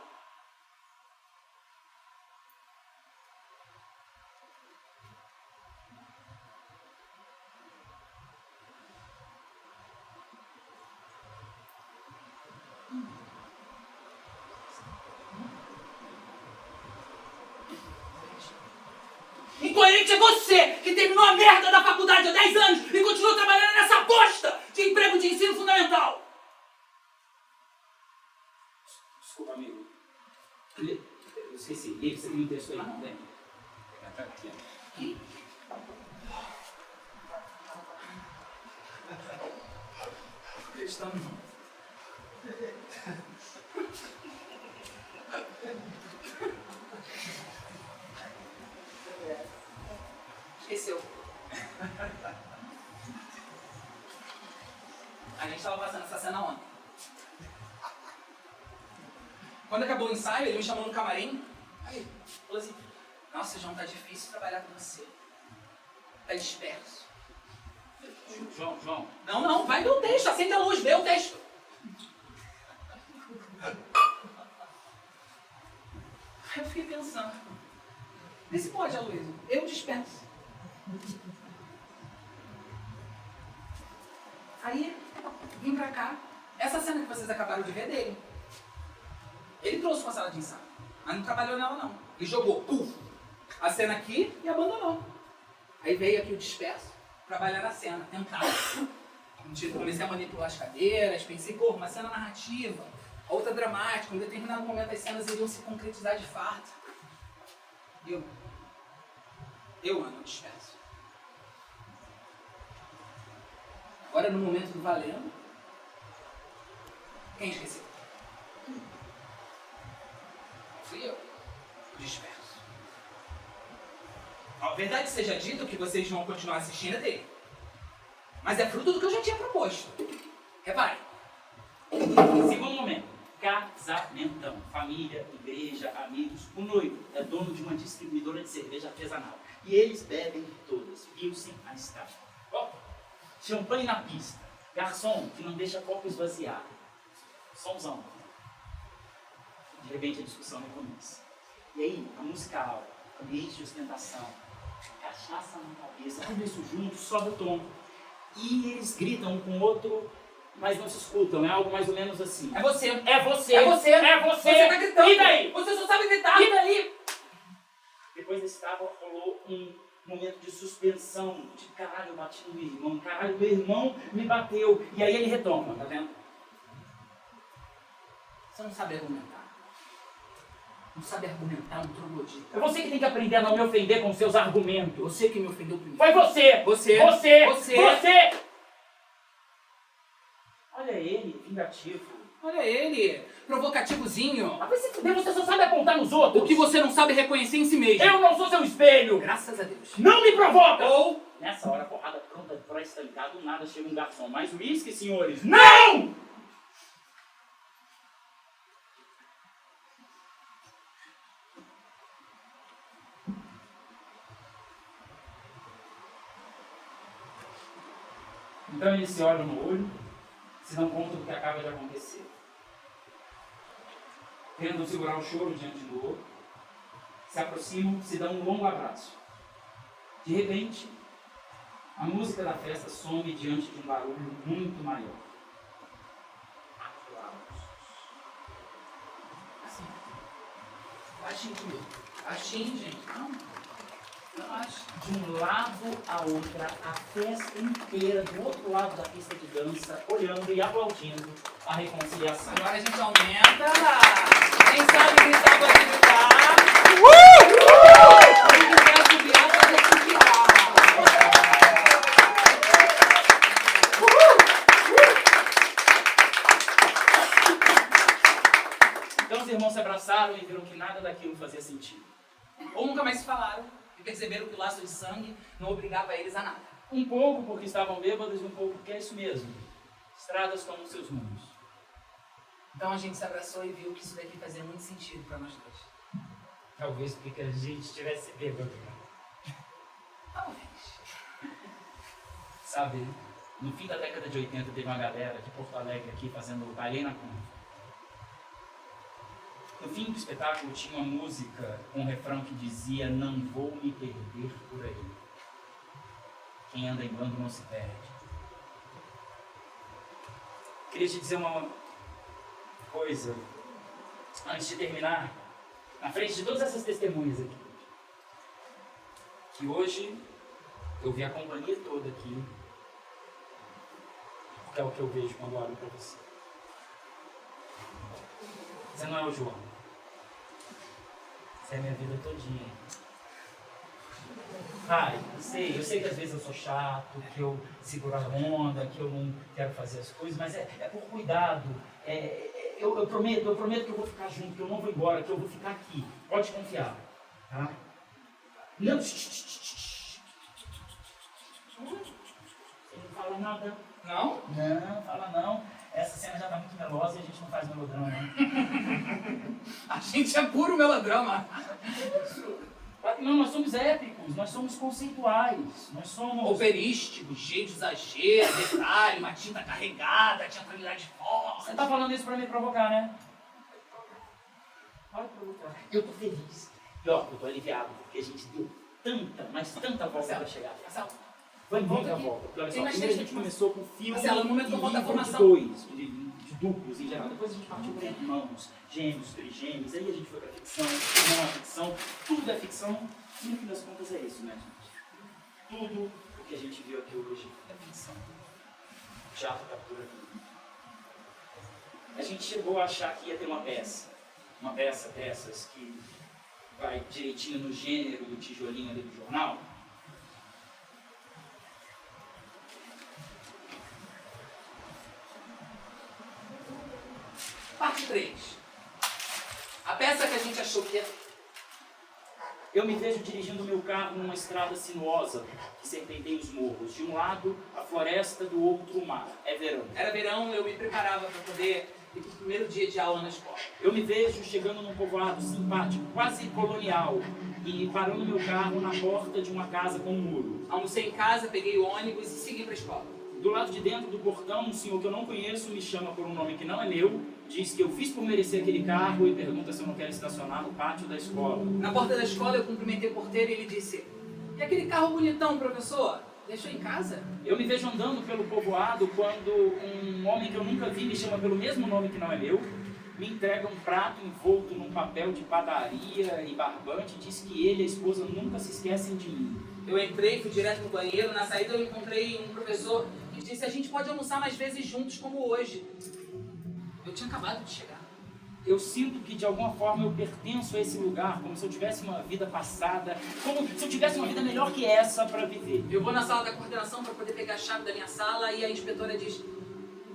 Incoerente é você, que terminou a merda da faculdade há 10 anos e continua trabalhando nessa bosta de emprego de ensino fundamental. Desculpa, amigo. Eu esqueci. E você tem um texto aí, não tem? Aqui. Acreditando não. Esqueceu. A gente tava passando essa cena ontem. Quando acabou o ensaio, ele me chamou no camarim. Aí, falou assim, nossa, João, tá difícil trabalhar com você. Tá disperso. João. Não, vai ver o texto, acende a luz, vê o texto. Aí eu fiquei pensando, vê se pode, Aloysio, eu disperso. Aí, vim pra cá, essa cena que vocês acabaram de ver é dele. Ele trouxe uma sala de ensaio, mas não trabalhou nela não. Ele jogou, puf, a cena aqui e abandonou. Aí veio aqui o disperso, trabalhar na cena, tentar. Comecei a manipular as cadeiras, pensei, pô, uma cena narrativa, a outra dramática, em um determinado momento as cenas iriam se concretizar de fato. Eu amo o disperso. Agora no momento do valendo, quem esqueceu? Fui eu, o disperso. A verdade seja dita, o que vocês vão continuar assistindo é dele. Mas é fruto do que eu já tinha proposto. Repare. Segundo momento, casamentão. Família, igreja, amigos. O noivo é dono de uma distribuidora de cerveja artesanal. E eles bebem todas. Pilsen a escala. Ó, champanhe na pista. Garçom que não deixa copo esvaziado. Somzão. De repente a discussão recomeça. E aí, a música alta, ambiente de ostentação, cachaça na cabeça, tudo isso junto, sobe o tom. E eles gritam um com o outro, mas não se escutam. É algo mais ou menos assim. É você. É você. É você. É você. Você tá gritando. E daí? Você só sabe gritar. E daí? Depois desse tava, rolou um momento de suspensão. De caralho, eu bati no meu irmão. Caralho, meu irmão me bateu. E aí ele retoma, tá vendo? Você não sabe argumentar. Não sabe argumentar, um troglodita. É você que tem que aprender a não me ofender com seus argumentos. Você que me ofendeu primeiro. Foi você! Você! Você! Você! Você! Olha ele, vingativo. Olha ele, provocativozinho. Mas vai se fuder, você só sabe apontar nos outros. O que você não sabe reconhecer em si mesmo. Eu não sou seu espelho! Graças a Deus. Não me provoca! Ou... Nessa hora, porrada pronta pra estancar, do nada chega um garçom. Mais uísque, senhores? Não! Então eles se olham no olho, se dão conta do que acaba de acontecer. Tentam segurar o choro diante do outro, se aproximam, se dão um longo abraço. De repente, a música da festa some diante de um barulho muito maior. Aplausos. Assim. Baixinho comigo. Baixinho, gente. Não acho. De um lado a outra, a festa inteira, do outro lado da pista de dança, olhando e aplaudindo a reconciliação. Agora a gente aumenta. Quem sabe gritar pode gritar. Quem quiser subiar pode subiar. Então os irmãos se abraçaram e viram que nada daquilo fazia sentido. Ou nunca mais se falaram e perceberam que o laço de sangue não obrigava eles a nada. Um pouco porque estavam bêbados e um pouco porque é isso mesmo. Estradas tomam seus rumos. Então a gente se abraçou e viu que isso daqui fazia muito sentido para nós dois. Talvez porque a gente estivesse bêbado. Talvez. Sabe, no fim da década de 80 teve uma galera de Porto Alegre aqui fazendo Bailei na Conta. No fim do espetáculo tinha uma música com um refrão que dizia: não vou me perder por aí. Quem anda em bando não se perde. Queria te dizer uma coisa antes de terminar, na frente de todas essas testemunhas aqui. Que hoje eu vi a companhia toda aqui, porque é o que eu vejo quando olho para você. Você não é o João. Você é a minha vida todinha. Pai, eu sei que às vezes eu sou chato, que eu seguro a onda, que eu não quero fazer as coisas, mas é por cuidado. Eu prometo que eu vou ficar junto, que eu não vou embora, que eu vou ficar aqui. Pode confiar, tá? Não, você não fala nada. Não? Não, fala não. Essa cena já tá muito melosa e a gente não faz melodrama. A gente é puro melodrama. Não, nós somos épicos, nós somos conceituais, nós somos... Operístico, cheio de exagero, detalhe, uma tinta carregada, teatralidade forte. Você tá falando isso pra me provocar, né? Pode provocar. Eu tô feliz. E ó, eu tô aliviado, porque a gente deu tanta, mas tanta volta pra chegar. Marcelo, Foi volta muita aqui. volta. Porque olha Tem só, mais primeiro a três gente começou com filme Marcelo, no momento que eu e conto a livro de formação. dois. De duplos em geral. Depois a gente partiu para irmãos, gêmeos, trigêmeos, aí a gente foi para ficção, não é ficção, tudo é ficção, e no fim das contas é isso, né, gente? Tudo o que a gente viu aqui hoje é ficção. O teatro captura tudo. A gente chegou a achar que ia ter uma peça dessas que vai direitinho no gênero do tijolinho ali do jornal. Parte 3. A peça que a gente achou que ia... Eu me vejo dirigindo meu carro numa estrada sinuosa que serpenteia os morros. De um lado, a floresta, do outro, o mar. É verão. Era verão, eu me preparava para poder ir pro primeiro dia de aula na escola. Eu me vejo chegando num povoado simpático, quase colonial, e parando meu carro na porta de uma casa com um muro. Almocei em casa, peguei o ônibus e segui para a escola. Do lado de dentro do portão, um senhor que eu não conheço me chama por um nome que não é meu, diz que eu fiz por merecer aquele carro e pergunta se eu não quero estacionar no pátio da escola. Na porta da escola eu cumprimentei o porteiro e ele disse: "E aquele carro bonitão, professor? Deixou em casa?" Eu me vejo andando pelo povoado quando um homem que eu nunca vi me chama pelo mesmo nome que não é meu, me entrega um prato envolto num papel de padaria e barbante e diz que ele e a esposa nunca se esquecem de mim. Eu entrei, fui direto no banheiro. Na saída eu encontrei um professor que disse: "A gente pode almoçar mais vezes juntos como hoje." Eu tinha acabado de chegar. Eu sinto que de alguma forma eu pertenço a esse lugar, como se eu tivesse uma vida passada, como se eu tivesse uma vida melhor que essa para viver. Eu vou na sala da coordenação para poder pegar a chave da minha sala e a inspetora diz: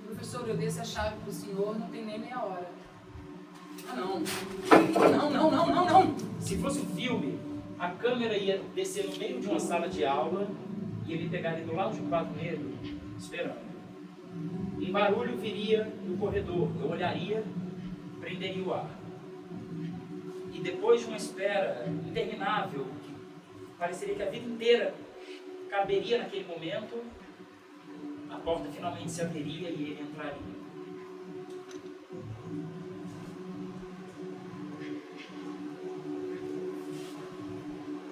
"Professor, eu dei essa chave pro senhor, não tem nem meia hora." Ah, não. Não. Se fosse um filme, a câmera ia descer no meio de uma sala de aula e ia me pegar ali do lado de um quadro negro, esperando. Um barulho viria do corredor, eu olharia, prenderia o ar. E depois de uma espera interminável, que pareceria que a vida inteira caberia naquele momento, a porta finalmente se abriria e ele entraria.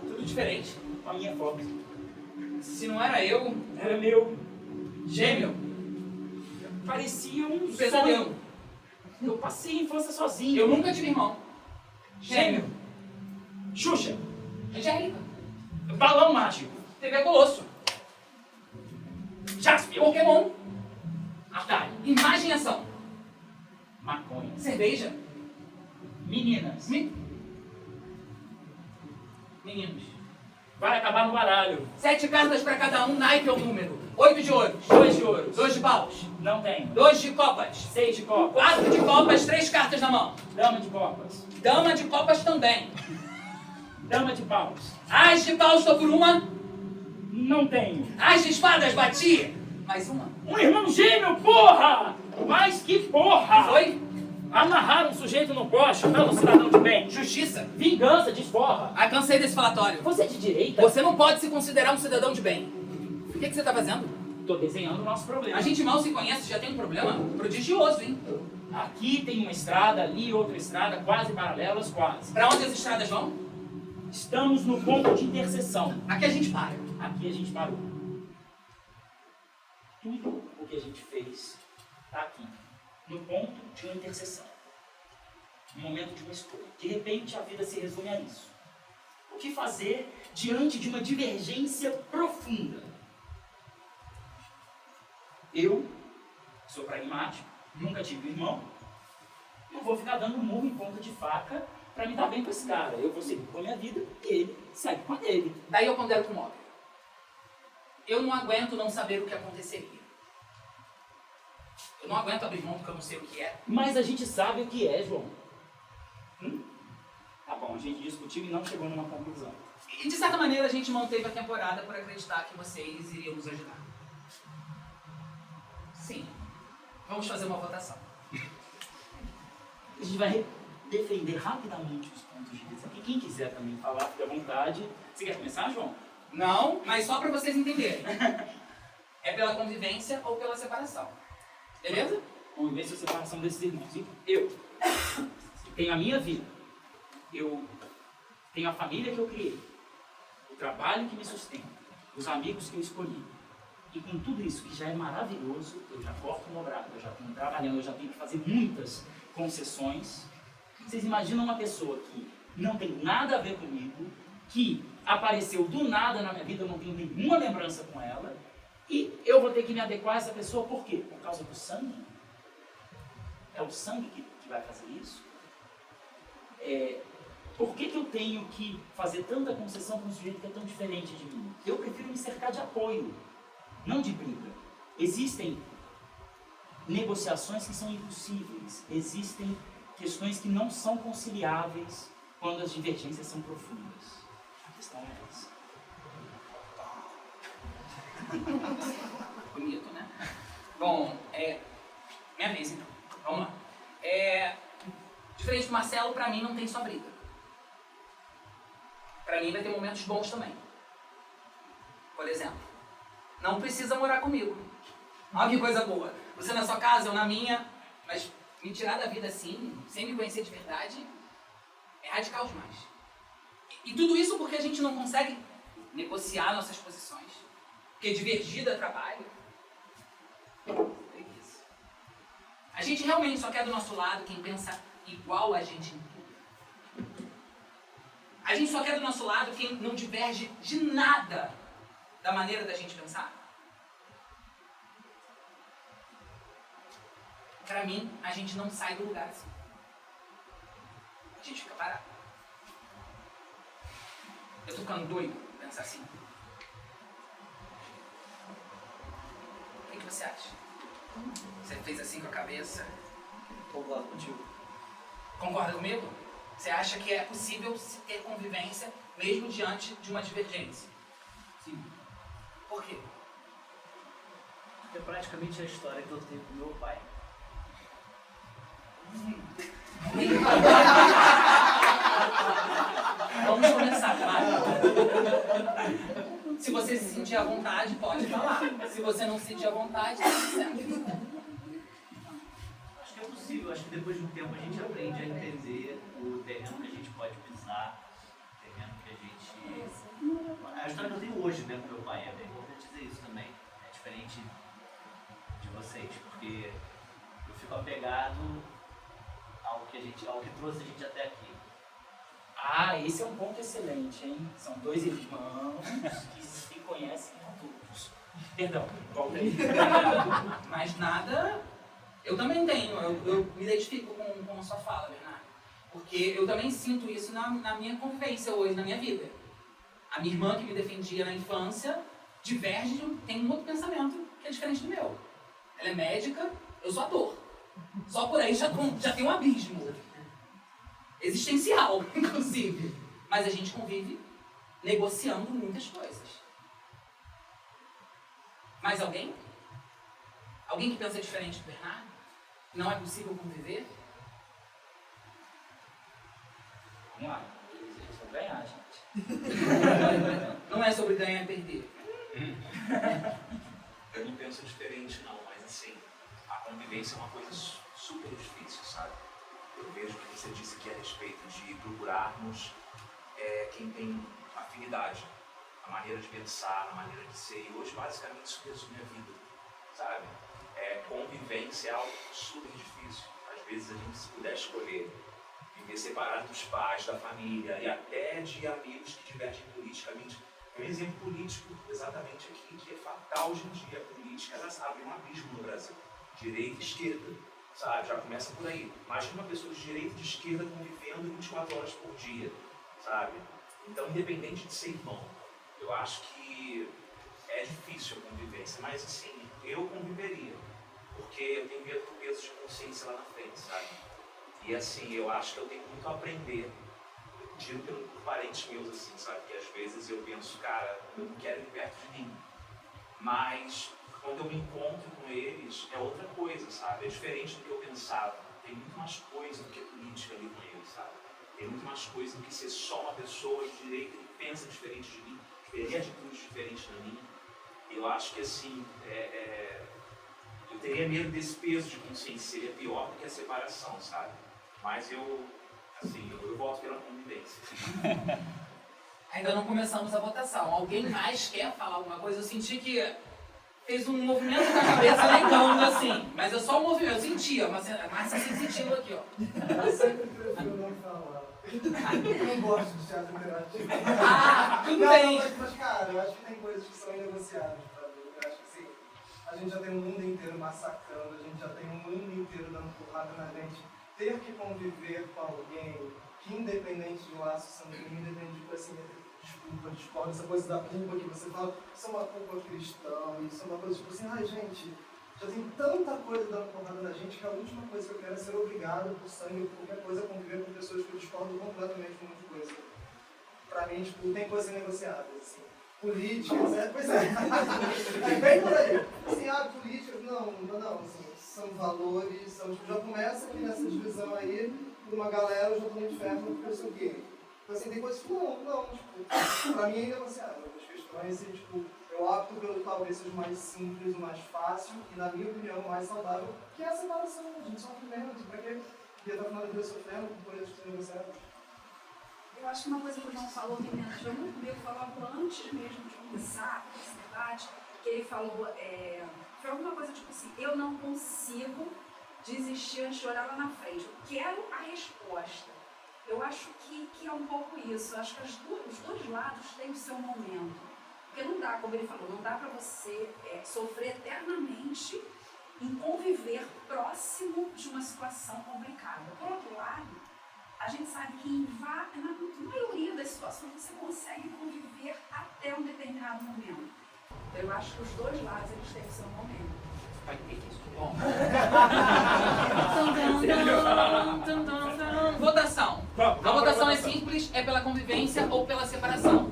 Tudo diferente. A minha foto. Se não era eu, Era meu. gêmeo, Parecia um pesadelo. sonho. Eu passei a infância sozinho. Eu nunca tive irmão. Gêmeo. Xuxa. Angélica. Balão mágico. TV Colosso. Jaspion. Pokémon. Atari. Imagem e ação. Maconha. Cerveja. Meninas. Meninos. Vai acabar no baralho. 7 cartas para cada um, naipe é o número. 8 de ouros. 2 de ouros. 2 de paus. Não tenho. 2 de copas. 6 de copas. 4 de copas, 3 cartas na mão. Dama de copas. Dama de copas também. Dama de paus. As de paus, estou por uma. Não tenho. As de espadas, bati. Mais uma. Um irmão gêmeo, porra! Mas que porra! Foi? Amarraram um sujeito no poste, tal cidadão de bem. Justiça. Vingança, desforra. Ah, cansei desse falatório. Você é de direita? Você não pode se considerar um cidadão de bem. O que você está fazendo? Tô desenhando o nosso problema. A gente mal se conhece, já tem um problema prodigioso, hein? Aqui tem uma estrada, ali outra estrada, quase paralelas, quase. Para onde as estradas vão? Estamos no ponto de interseção. Aqui a gente para. Aqui a gente parou. Tudo o que a gente fez está aqui, no ponto de uma interseção. No momento de uma escolha. De repente, a vida se resume a isso. O que fazer diante de uma divergência profunda? Eu sou pragmático, nunca tive um irmão. Eu vou ficar dando murro em ponta de faca para me dar bem com esse cara. Eu vou seguir com a minha vida e ele segue com a dele. Daí eu pondero com o óbvio. Eu não aguento não saber o que aconteceria. Eu não aguento abrir mão do que eu não sei o que é. Mas a gente sabe o que é, João. Tá bom, a gente discutiu e não chegou numa conclusão. E de certa maneira a gente manteve a temporada por acreditar que vocês iriam nos ajudar. Sim. Vamos fazer uma votação. A gente vai defender rapidamente os pontos de vista. E quem quiser também falar, fique à vontade. Você quer começar, João? Não, mas só para vocês entenderem. É pela convivência ou pela separação. Beleza? Convivência ou separação desses irmãos. E eu tenho a minha vida. Eu tenho a família que eu criei. O trabalho que me sustenta. Os amigos que eu escolhi. E com tudo isso, que já é maravilhoso, eu já corto meu braço, eu já estou trabalhando, eu já tenho que fazer muitas concessões. Vocês imaginam uma pessoa que não tem nada a ver comigo, que apareceu do nada na minha vida, eu não tenho nenhuma lembrança com ela, e eu vou ter que me adequar a essa pessoa, por quê? Por causa do sangue? É o sangue que vai fazer isso? Por que eu tenho que fazer tanta concessão para um sujeito que é tão diferente de mim? Eu prefiro me cercar de apoio, não de briga. Existem negociações que são impossíveis, existem questões que não são conciliáveis quando as divergências são profundas. A questão é essa. Bonito, né? Bom, minha vez então. Vamos lá. Diferente do Marcelo, pra mim não tem só briga. Pra mim vai ter momentos bons também. Por exemplo, não precisa morar comigo. Olha que coisa boa. Você na sua casa, eu na minha, mas me tirar da vida assim, sem me conhecer de verdade, é radical demais. E tudo isso porque a gente não consegue negociar nossas posições. Porque divergir dá trabalho. A gente realmente só quer do nosso lado quem pensa igual a gente em tudo. A gente só quer do nosso lado quem não diverge de nada da maneira da gente pensar. Pra mim, a gente não sai do lugar assim. A gente fica parado. Eu tô ficando doido pensar assim. O que você acha? Você fez assim com a cabeça? Concordo contigo. Concorda comigo? Você acha que é possível se ter convivência mesmo diante de uma divergência? Sim. Por quê? É praticamente a história que eu tenho com meu pai. Vamos começar, vai. Se você se sentir à vontade, pode falar. Se você não se sentir à vontade, tá tudo certo. Acho que é possível, acho que depois de um tempo a gente aprende a entender o terreno que a gente pode pisar, o terreno que a gente... A história que eu tenho hoje, né, com meu pai, é bem importante dizer isso também. É diferente de vocês, porque eu fico apegado ao que trouxe a gente até aqui. Ah, esse é um ponto excelente, hein? São dois irmãos que se conhecem adultos. Perdão, volta aí. Mas nada... Eu também tenho, eu me identifico com a sua fala, Bernardo. Porque eu também sinto isso na minha convivência hoje, na minha vida. A minha irmã que me defendia na infância diverge, tem um outro pensamento que é diferente do meu. Ela é médica, eu sou ator. Só por aí já tem um abismo. Existencial, inclusive. Mas a gente convive negociando muitas coisas. Mais alguém? Alguém que pensa diferente do Bernardo? Não é possível conviver? Vamos lá, eles vão ganhar, gente. Não é sobre ganhar e perder. Eu não penso diferente não, mas assim, a convivência é uma coisa super difícil, sabe? Eu vejo que você disse que é a respeito de procurarmos quem tem afinidade, a maneira de pensar, a maneira de ser, e hoje basicamente isso resume a vida, sabe? Convivência é algo super difícil. Às vezes a gente, se puder escolher viver separado dos pais, da família e até de amigos que divergem politicamente. Um exemplo político exatamente aqui que é fatal hoje em dia. A política, ela abre um abismo no Brasil. Direita e esquerda, sabe? Já começa por aí. Imagina uma pessoa de direita e de esquerda convivendo 24 horas por dia, sabe? Então, independente de ser irmão, eu acho que é difícil a convivência, mas assim, eu conviveria, porque eu tenho medo do peso de consciência lá na frente, sabe? E assim, eu acho que eu tenho muito a aprender. Eu tiro por parentes meus, assim, sabe? Que às vezes eu penso, cara, eu não quero ir perto de mim. Mas quando eu me encontro com eles, é outra coisa, sabe? É diferente do que eu pensava. Tem muito mais coisa do que política ali com eles, sabe? Tem muito mais coisa do que ser só uma pessoa de direita que pensa diferente de mim, que teria atitudes diferentes da minha. Eu acho que assim, eu teria medo desse peso de consciência, seria pior do que a separação, sabe? Mas eu voto pela convivência. Ainda não começamos a votação. Alguém mais quer falar alguma coisa? Eu senti que fez um movimento com a cabeça negando assim. Mas é só um movimento, eu sentia, mas Márcia sentiu aqui, ó. Eu sempre prefiro não falar. Eu não gosto de teatro interativo. Ah, tudo não, bem. Mas, cara, eu acho que tem coisas que são inegociáveis pra mim. Eu acho que assim, a gente já tem um mundo inteiro massacrando, a gente já tem um mundo inteiro dando porrada na gente. Ter que conviver com alguém que, independente de laço sanguíneo, independente de assim, desculpa, discorda, essa coisa da culpa que você fala, isso é uma culpa cristã, isso é uma coisa tipo assim, ai gente, já tem tanta coisa dando porrada na gente que a última coisa que eu quero é ser obrigado por sangue ou por qualquer coisa a conviver com pessoas que eu discordo completamente com muita coisa. Pra mim, tipo, tem coisas negociáveis, assim. Políticas, pois é. É bem por aí. Assim, políticas, não, assim, são valores, são, tipo, já começa aqui nessa divisão aí, de uma galera, eu já tô no inferno porque eu sou gay. Então, assim, tem coisas que não, tipo, pra mim é negociável. As questões, e, tipo, eu opto pelo talvez seja o mais simples, o mais fácil e, na minha opinião, o mais saudável, que é a separação. A gente sofre menos, pra quê? Porque até o final da vida sofrendo com coisas que são negociáveis. Eu acho que uma coisa que o João falou que me entrou muito comigo, falou antes mesmo de começar esse debate, que ele falou, foi alguma coisa tipo assim, eu não consigo desistir antes de olhar lá na frente, eu quero a resposta. Eu acho que é um pouco isso, eu acho que os dois lados têm o seu momento. Porque não dá, como ele falou, não dá para você sofrer eternamente em conviver próximo de uma situação complicada. Por outro lado, a gente sabe que na maioria das situações você consegue conviver até um determinado momento. Então, eu acho que os dois lados eles têm o seu momento. Vai ter isso. Bom. Votação. A votação é simples, é pela convivência ou pela separação.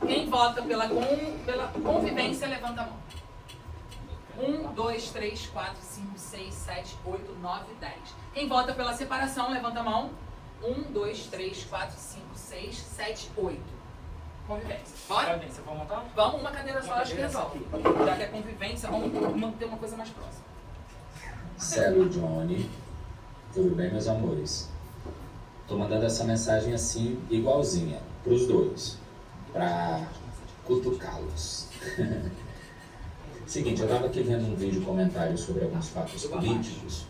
Quem vota pela convivência, levanta a mão. 1, 2, 3, 4, 5, 6, 7, 8, 9, 10. Quem vota pela separação, levanta a mão. 1, 2, 3, 4, 5, 6, 7, 8. Convivência. Bora? Convivência, vamos montar? Vamos, uma cadeira só, acho que resolve. Já que é convivência, vamos manter uma coisa mais próxima. Celo Johnny, tudo bem, meus amores? Tô mandando essa mensagem assim, igualzinha, pros dois, pra cutucá-los. Seguinte, eu tava aqui vendo um vídeo comentário sobre alguns fatos políticos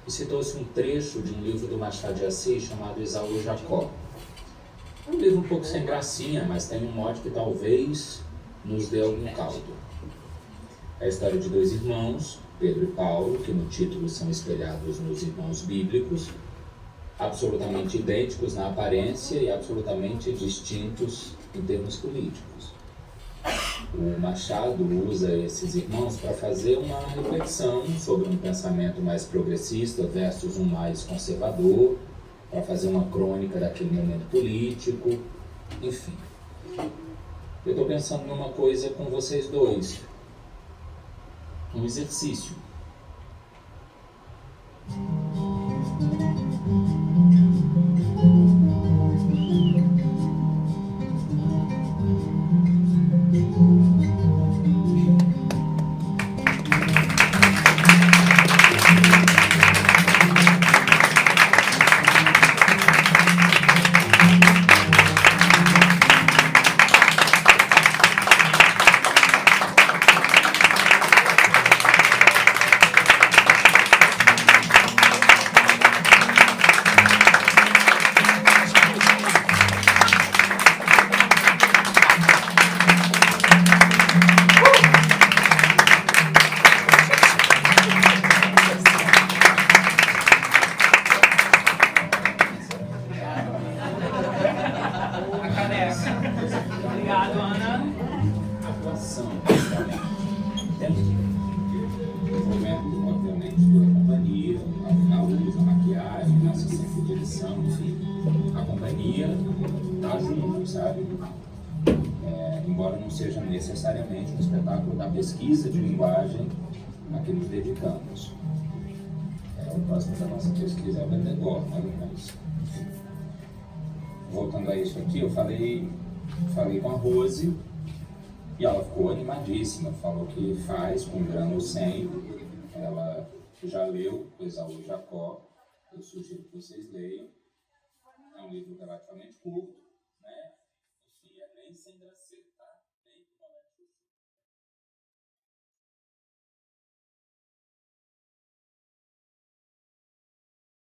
e citou-se um trecho de um livro do Machado de Assis chamado Esaú e Jacó. É um livro um pouco sem gracinha, mas tem um mote que talvez nos dê algum caldo. É a história de dois irmãos, Pedro e Paulo, que no título são espelhados nos irmãos bíblicos, absolutamente idênticos na aparência e absolutamente distintos em termos políticos. O Machado usa esses irmãos para fazer uma reflexão sobre um pensamento mais progressista versus um mais conservador, para fazer uma crônica daquele momento político, enfim. Eu estou pensando numa coisa com vocês dois, um exercício. Obrigado, Ana. Atuação, envolvendo, obviamente, toda a companhia, na luz, na maquiagem, na assistência de edição, enfim. A companhia tá junto, sabe? Embora não seja necessariamente um espetáculo da pesquisa de linguagem a que nos dedicamos. O próximo da nossa pesquisa é o vendedor, né? Mas, voltando a isso aqui, eu falei com a Rose e ela ficou animadíssima, falou que faz com grana ou sem. Ela já leu o Esaú e Jacó, eu sugiro que vocês leiam. É um livro relativamente curto, né? Enfim, é bem sem graceiro, tá?